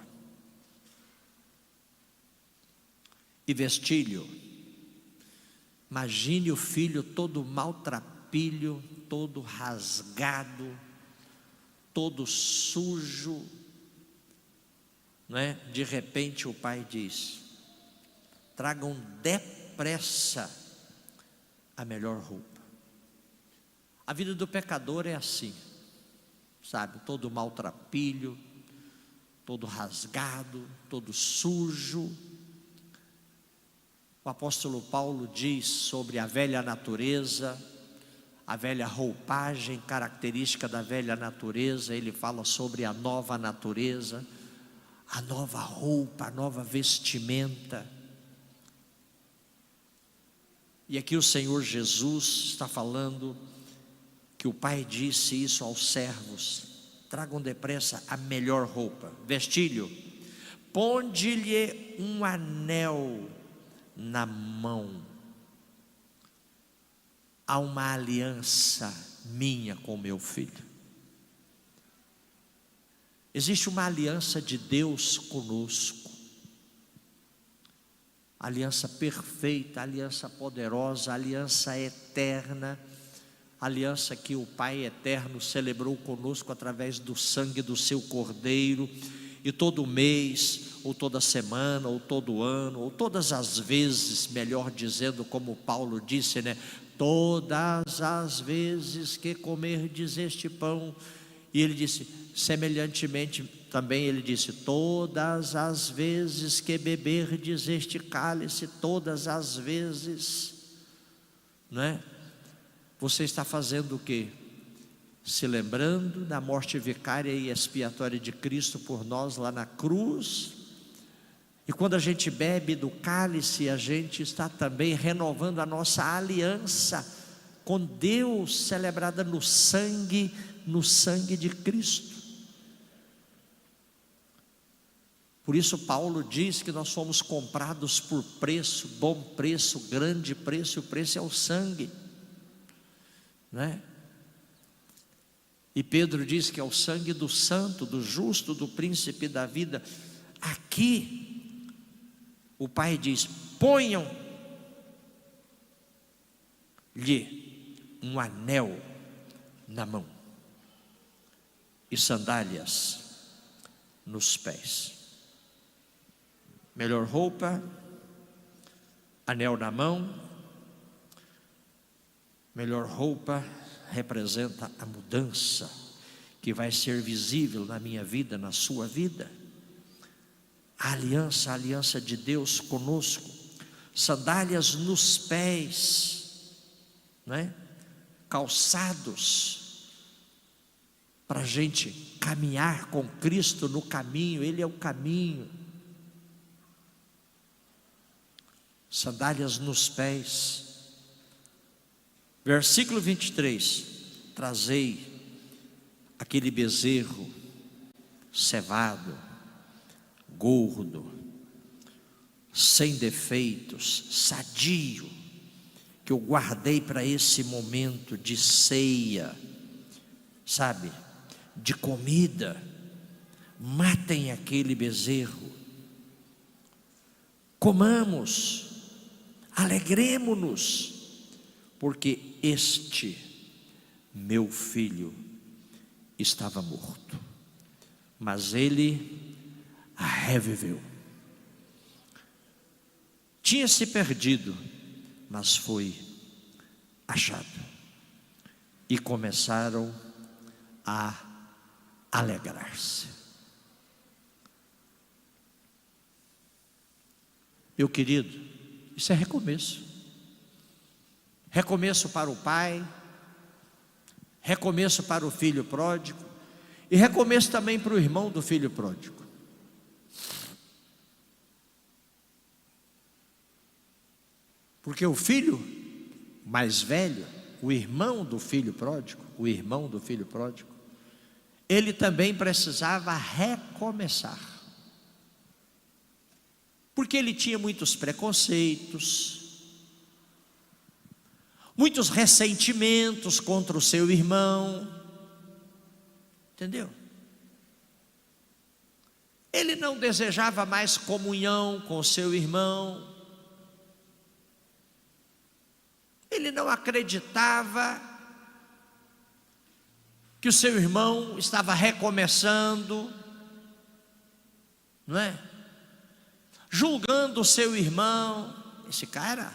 e vestilho. Imagine o filho todo maltrapilho, todo rasgado, todo sujo, não é? De repente o pai diz: tragam depressa a melhor roupa. A vida do pecador é assim, sabe? Todo maltrapilho, todo rasgado, todo sujo. O apóstolo Paulo diz sobre a velha natureza, a velha roupagem característica da velha natureza. Ele fala sobre a nova natureza, a nova roupa, a nova vestimenta. E aqui o Senhor Jesus está falando que o Pai disse isso aos servos: tragam depressa a melhor roupa, vestilho, ponde-lhe um anel na mão. Há uma aliança minha com meu filho. Existe uma aliança de Deus conosco, aliança perfeita, aliança poderosa, aliança eterna, aliança que o Pai eterno celebrou conosco através do sangue do seu Cordeiro. E todo mês, ou toda semana, ou todo ano, ou todas as vezes, melhor dizendo, como Paulo disse, né? Todas as vezes que comerdes este pão. E ele disse, semelhantemente também ele disse, todas as vezes que beberdes este cálice, todas as vezes, não é? Você está fazendo o quê? Se lembrando da morte vicária e expiatória de Cristo por nós lá na cruz, E quando a gente bebe do cálice, a gente está também renovando a nossa aliança com Deus, celebrada no sangue de Cristo. Por isso Paulo diz que nós fomos comprados por preço, bom preço, grande preço, e o preço é o sangue, né? E Pedro diz que é o sangue do santo, do justo, do príncipe da vida. Aqui o Pai diz: ponham-lhe um anel na mão e sandálias nos pés. Melhor roupa, anel na mão. Melhor roupa representa a mudança que vai ser visível na minha vida, na sua vida. A aliança de Deus conosco. Sandálias nos pés, né? Calçados, para a gente caminhar com Cristo no caminho. Ele é o caminho. Sandálias nos pés. Versículo 23: trazei aquele bezerro cevado, gordo, sem defeitos, sadio, que eu guardei para esse momento de ceia, sabe, de comida. Matem aquele bezerro, comamos, alegremo-nos, porque este meu filho estava morto, mas ele reviveu. Tinha se perdido, mas foi achado. E começaram a alegrar-se. Meu querido, isso é recomeço. Recomeço para o pai, recomeço para o filho pródigo, e recomeço também para o irmão do filho pródigo. Porque o filho mais velho, o irmão do filho pródigo, ele também precisava recomeçar. Porque ele tinha muitos preconceitos, muitos ressentimentos contra o seu irmão, entendeu? Ele não desejava mais comunhão com o seu irmão, ele não acreditava que o seu irmão estava recomeçando, não é? Julgando o seu irmão. Esse cara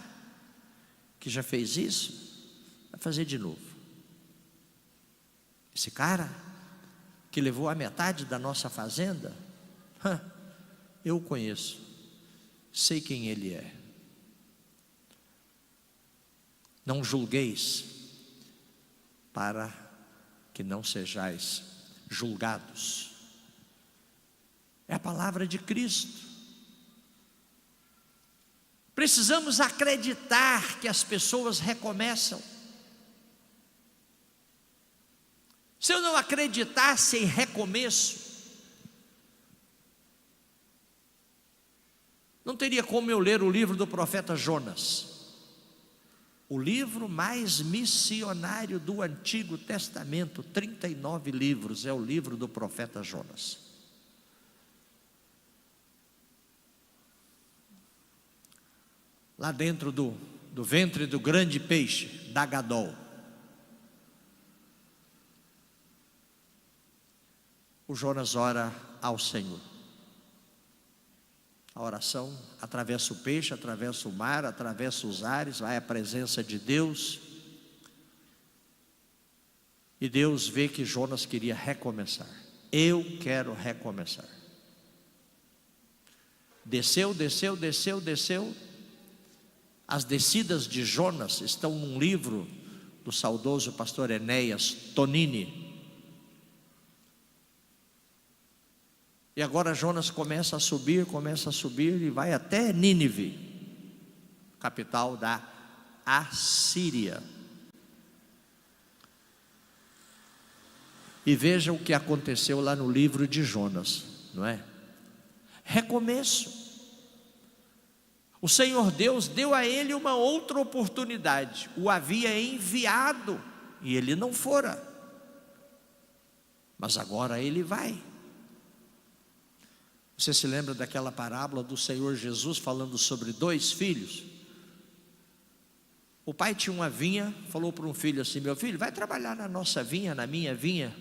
que já fez isso, vai fazer de novo. Esse cara que levou a metade da nossa fazenda, eu o conheço, sei quem ele é. Não julgueis, para que não sejais julgados. É a palavra de Cristo. Precisamos acreditar que as pessoas recomeçam. Se eu não acreditasse em recomeço, não teria como eu ler o livro do profeta Jonas, o livro mais missionário do Antigo Testamento. 39 livros é o livro do profeta Jonas. Lá dentro do ventre do grande peixe, Dagadol, o Jonas ora ao Senhor. A oração atravessa o peixe, atravessa o mar, atravessa os ares, vai à presença de Deus. E Deus vê que Jonas queria recomeçar. Eu quero recomeçar. Desceu. As descidas de Jonas estão num livro do saudoso pastor Enéas Tonini. E agora Jonas começa a subir e vai até Nínive, capital da Assíria. E veja o que aconteceu lá no livro de Jonas, não é? Recomeço. O Senhor Deus deu a ele uma outra oportunidade. O havia enviado e ele não fora. Mas agora ele vai. Você se lembra daquela parábola do Senhor Jesus falando sobre 2 filhos? O pai tinha uma vinha, falou para um filho assim: meu filho, vai trabalhar na nossa vinha, na minha vinha.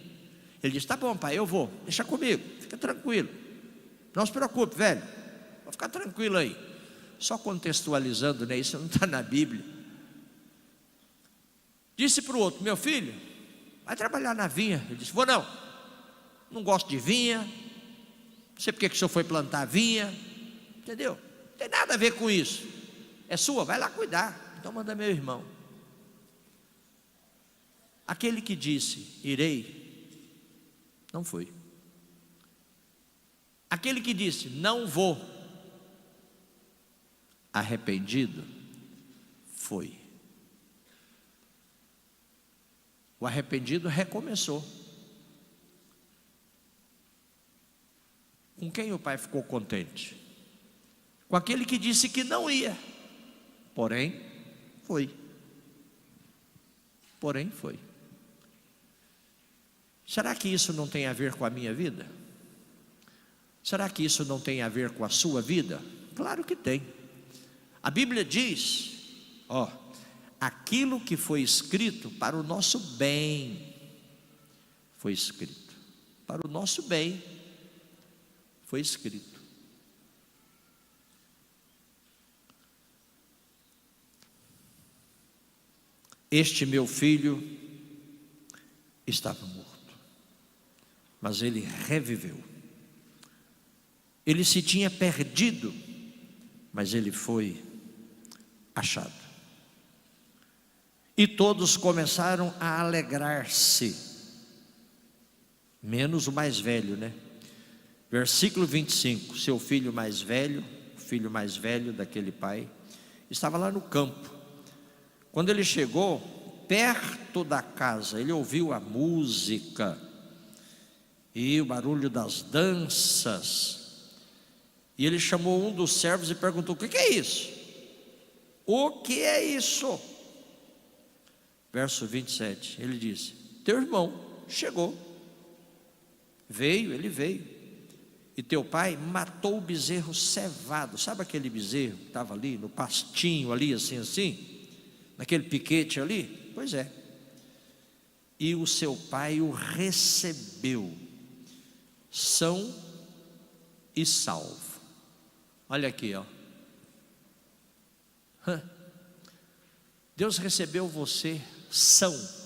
Ele disse: tá bom, pai, eu vou, deixa comigo, fica tranquilo, não se preocupe, velho, vou ficar tranquilo aí. Só contextualizando, né? Isso não está na Bíblia. Disse para o outro: meu filho, vai trabalhar na vinha. Ele disse: vou não gosto de vinha, não sei porque que o senhor foi plantar vinha, entendeu? Não tem nada a ver com isso, é sua, vai lá cuidar. Então manda meu irmão. Aquele que disse: irei, não foi. Aquele que disse: não vou, arrependido, foi. O arrependido recomeçou. Com quem o pai ficou contente? Com aquele que disse que não ia, porém foi. Porém foi. Será que isso não tem a ver com a minha vida? Será que isso não tem a ver com a sua vida? Claro que tem. A Bíblia diz, aquilo que foi escrito para o nosso bem, foi escrito. Para o nosso bem, foi escrito. Este meu filho estava morto, mas ele reviveu. Ele se tinha perdido, mas ele foi achado. E todos começaram a alegrar-se, menos o mais velho, né? Versículo 25, seu filho mais velho, o filho mais velho daquele pai, estava lá no campo. Quando ele chegou perto da casa, ele ouviu a música e o barulho das danças. E ele chamou um dos servos e perguntou: o que é isso? O que é isso? Verso 27, ele disse: teu irmão chegou, ele veio. E teu pai matou o bezerro cevado. Sabe aquele bezerro que estava ali no pastinho ali, assim, naquele piquete ali? Pois é. E o seu pai o recebeu são e salvo. Olha aqui, Deus recebeu você são.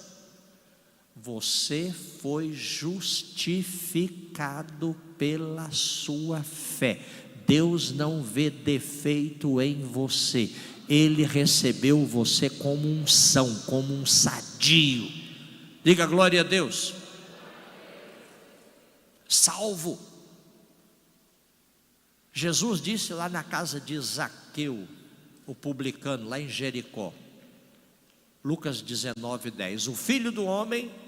Você foi justificado pela sua fé. Deus não vê defeito em você. Ele recebeu você como um são, como um sadio. Diga glória a Deus. Salvo. Jesus disse lá na casa de Zaqueu, o publicano, lá em Jericó, Lucas 19:10, o Filho do Homem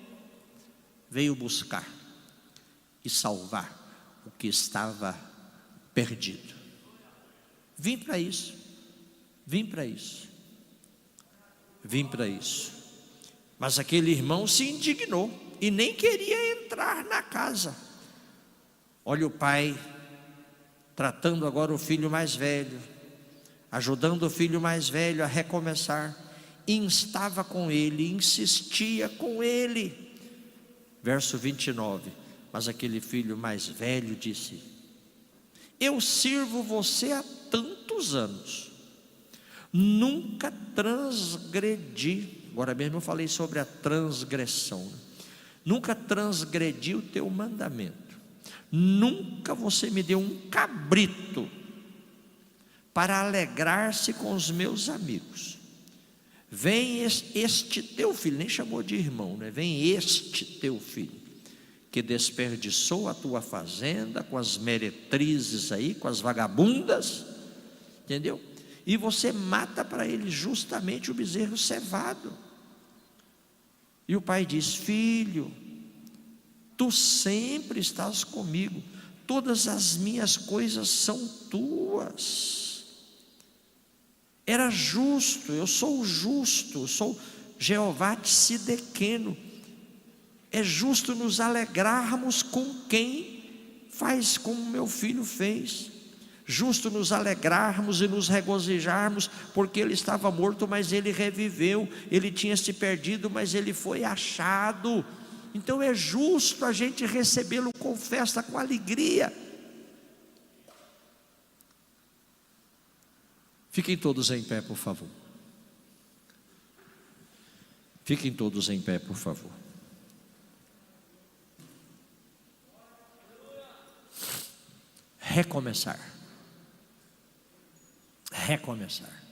veio buscar e salvar o que estava perdido. Vim para isso. Mas aquele irmão se indignou e nem queria entrar na casa. Olha o pai tratando agora o filho mais velho, ajudando o filho mais velho a recomeçar, instava com ele, insistia com ele. Verso 29, mas aquele filho mais velho disse: eu sirvo você há tantos anos, nunca transgredi. Agora mesmo eu falei sobre a transgressão, nunca transgredi o teu mandamento, nunca você me deu um cabrito para alegrar-se com os meus amigos. Vem este teu filho, nem chamou de irmão, né? Vem este teu filho, que desperdiçou a tua fazenda com as meretrizes aí, com as vagabundas, entendeu? E você mata para ele justamente o bezerro cevado. E o pai diz: filho, tu sempre estás comigo, todas as minhas coisas são tuas. Era justo, eu sou o justo, eu sou Jeová Tsidequeno. É justo nos alegrarmos com quem faz como meu filho fez. Justo nos alegrarmos e nos regozijarmos, porque ele estava morto, mas ele reviveu. Ele tinha se perdido, mas ele foi achado. Então é justo a gente recebê-lo com festa, com alegria. Fiquem todos em pé, por favor. Fiquem todos em pé, por favor. Recomeçar. Recomeçar.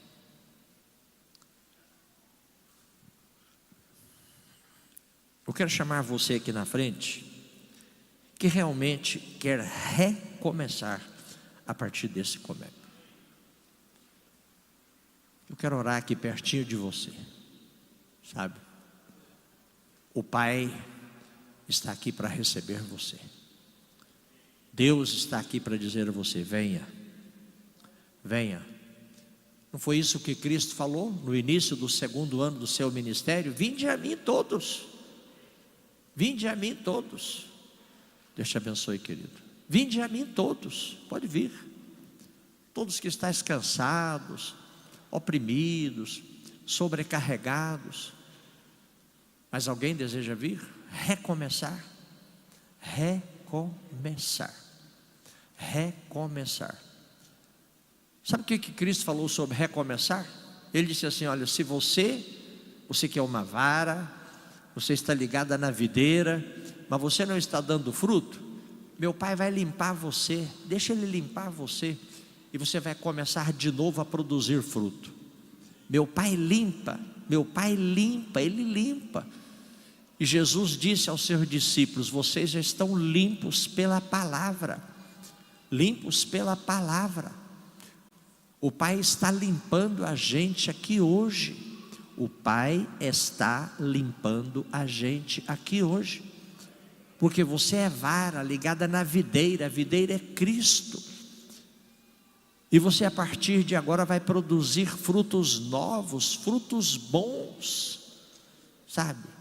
Eu quero chamar você aqui na frente, que realmente quer recomeçar a partir desse começo. Eu quero orar aqui pertinho de você, sabe? O Pai está aqui para receber você. Deus está aqui para dizer a você: venha, venha. Não foi isso que Cristo falou no início do 2º ano do seu ministério? Vinde a mim todos, vinde a mim todos. Deus te abençoe, querido. Vinde a mim todos, pode vir. Todos que estáis cansados, oprimidos, sobrecarregados. Mas alguém deseja vir? Recomeçar. Recomeçar. Recomeçar. Sabe o que Cristo falou sobre recomeçar? Ele disse assim: olha, se você que é uma vara, você está ligada na videira, mas você não está dando fruto, meu Pai vai limpar você, deixa Ele limpar você, e você vai começar de novo a produzir fruto. Meu Pai limpa, Ele limpa. E Jesus disse aos seus discípulos: vocês já estão limpos pela palavra. Limpos pela palavra. O Pai está limpando a gente aqui hoje. O Pai está limpando a gente aqui hoje. Porque você é vara ligada na videira. A videira é Cristo. E você a partir de agora vai produzir frutos novos, frutos bons, sabe?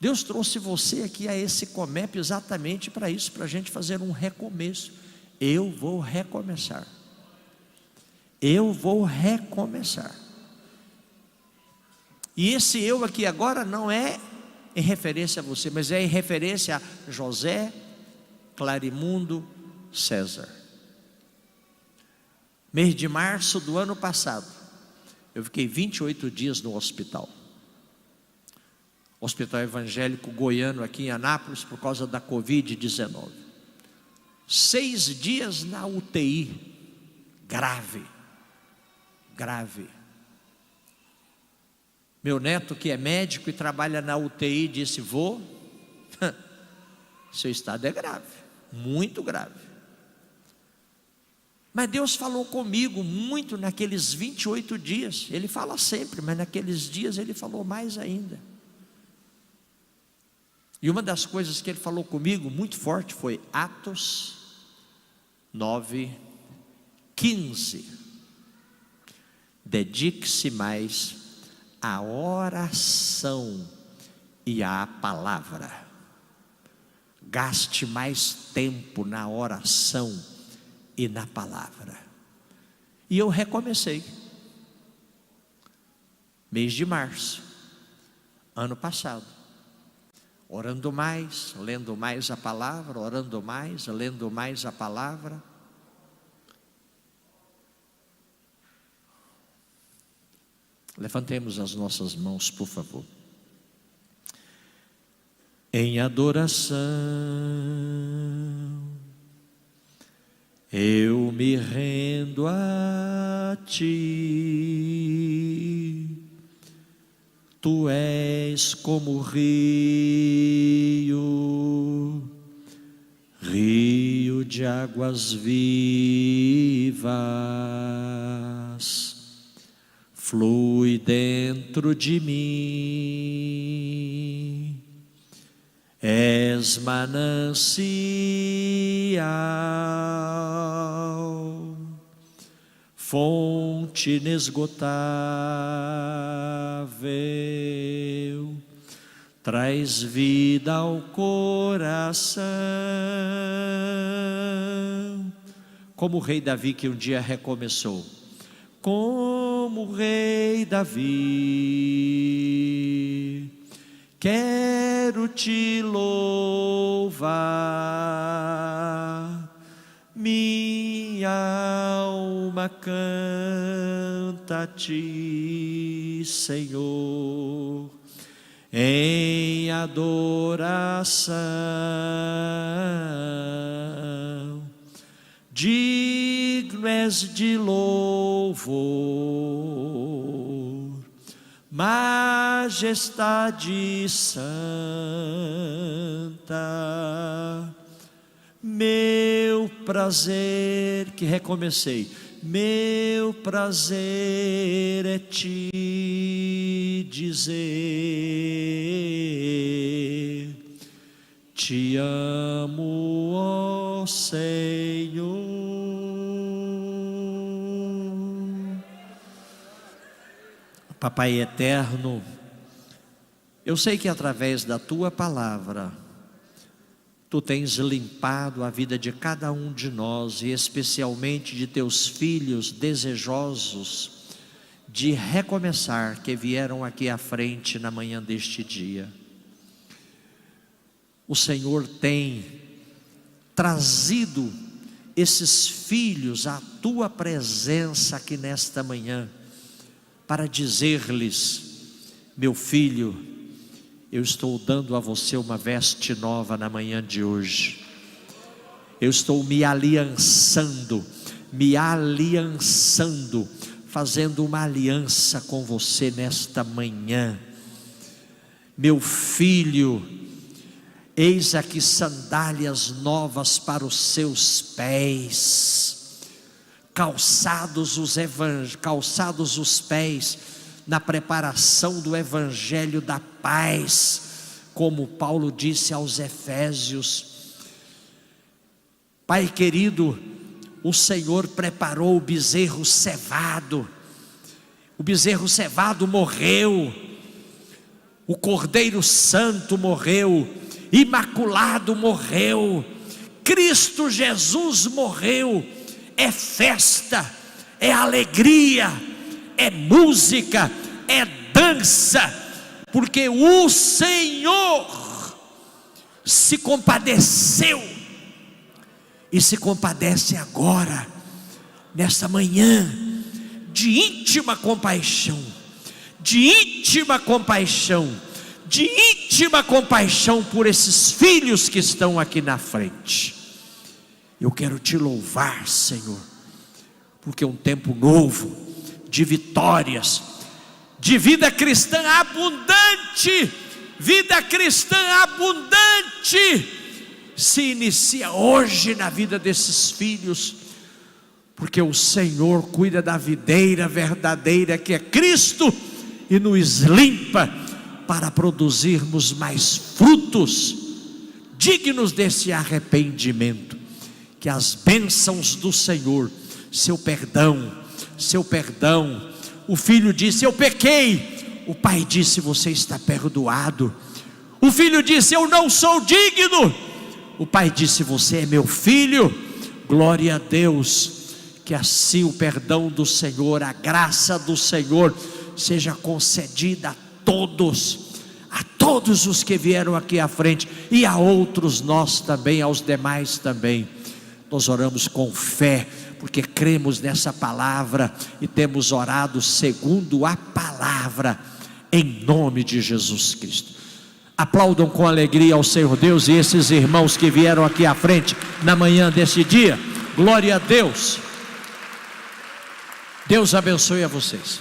Deus trouxe você aqui a esse Comep exatamente para isso, para a gente fazer um recomeço. Eu vou recomeçar. Eu vou recomeçar. E esse eu aqui agora não é em referência a você, mas é em referência a José Clarimundo César. Mês de março do ano passado, eu fiquei 28 dias no hospital. Hospital Evangélico Goiano aqui em Anápolis, por causa da Covid-19. 6 dias na UTI, grave. Meu neto, que é médico e trabalha na UTI, disse: vô, seu estado é grave, muito grave. Mas Deus falou comigo muito naqueles 28 dias. Ele fala sempre, mas naqueles dias Ele falou mais ainda. E uma das coisas que Ele falou comigo muito forte foi Atos 9:15. Dedique-se mais à oração e à palavra. Gaste mais tempo na oração e na palavra. E eu recomecei. Mês de março, ano passado. Orando mais, lendo mais a palavra, orando mais, lendo mais a palavra. Levantemos as nossas mãos, por favor. Em adoração, eu me rendo a Ti. Tu és és como rio, rio de águas vivas, flui dentro de mim. És manancial, fonte inesgotável, traz vida ao coração. Como o rei Davi que um dia recomeçou. Como o rei Davi, quero te louvar. Minha alma canta a ti, Senhor, em adoração. Digno és de louvor, majestade santa. Meu prazer, que recomecei, meu prazer é te dizer, te amo, ó Senhor. Papai eterno, eu sei que através da tua palavra, tu tens limpado a vida de cada um de nós, e especialmente de teus filhos desejosos de recomeçar, que vieram aqui à frente na manhã deste dia. O Senhor tem trazido esses filhos à tua presença aqui nesta manhã, para dizer-lhes: meu filho, eu estou dando a você uma veste nova na manhã de hoje. Eu estou me aliançando, fazendo uma aliança com você nesta manhã. Meu filho, eis aqui sandálias novas para os seus pés, calçados os pés na preparação do evangelho da paz, como Paulo disse aos Efésios. Pai querido, o Senhor preparou o bezerro cevado. O bezerro cevado morreu, o Cordeiro Santo morreu, Imaculado morreu, Cristo Jesus morreu. É festa, é alegria, é música, é dança, porque o Senhor se compadeceu e se compadece agora, nesta manhã, de íntima compaixão, por esses filhos que estão aqui na frente. Eu quero te louvar, Senhor, porque é um tempo novo, de vitórias, de vida cristã abundante, se inicia hoje na vida desses filhos, porque o Senhor cuida da videira verdadeira que é Cristo, e nos limpa para produzirmos mais frutos, dignos desse arrependimento. Que as bênçãos do Senhor, seu perdão, o filho disse: eu pequei, o pai disse: você está perdoado. O filho disse: eu não sou digno, o pai disse: você é meu filho. Glória a Deus, que assim o perdão do Senhor, a graça do Senhor seja concedida a todos os que vieram aqui à frente, e a outros nós também, aos demais também. Nós oramos com fé, porque cremos nessa palavra e temos orado segundo a palavra, em nome de Jesus Cristo. Aplaudam com alegria ao Senhor Deus e esses irmãos que vieram aqui à frente na manhã desse dia. Glória a Deus. Deus abençoe a vocês.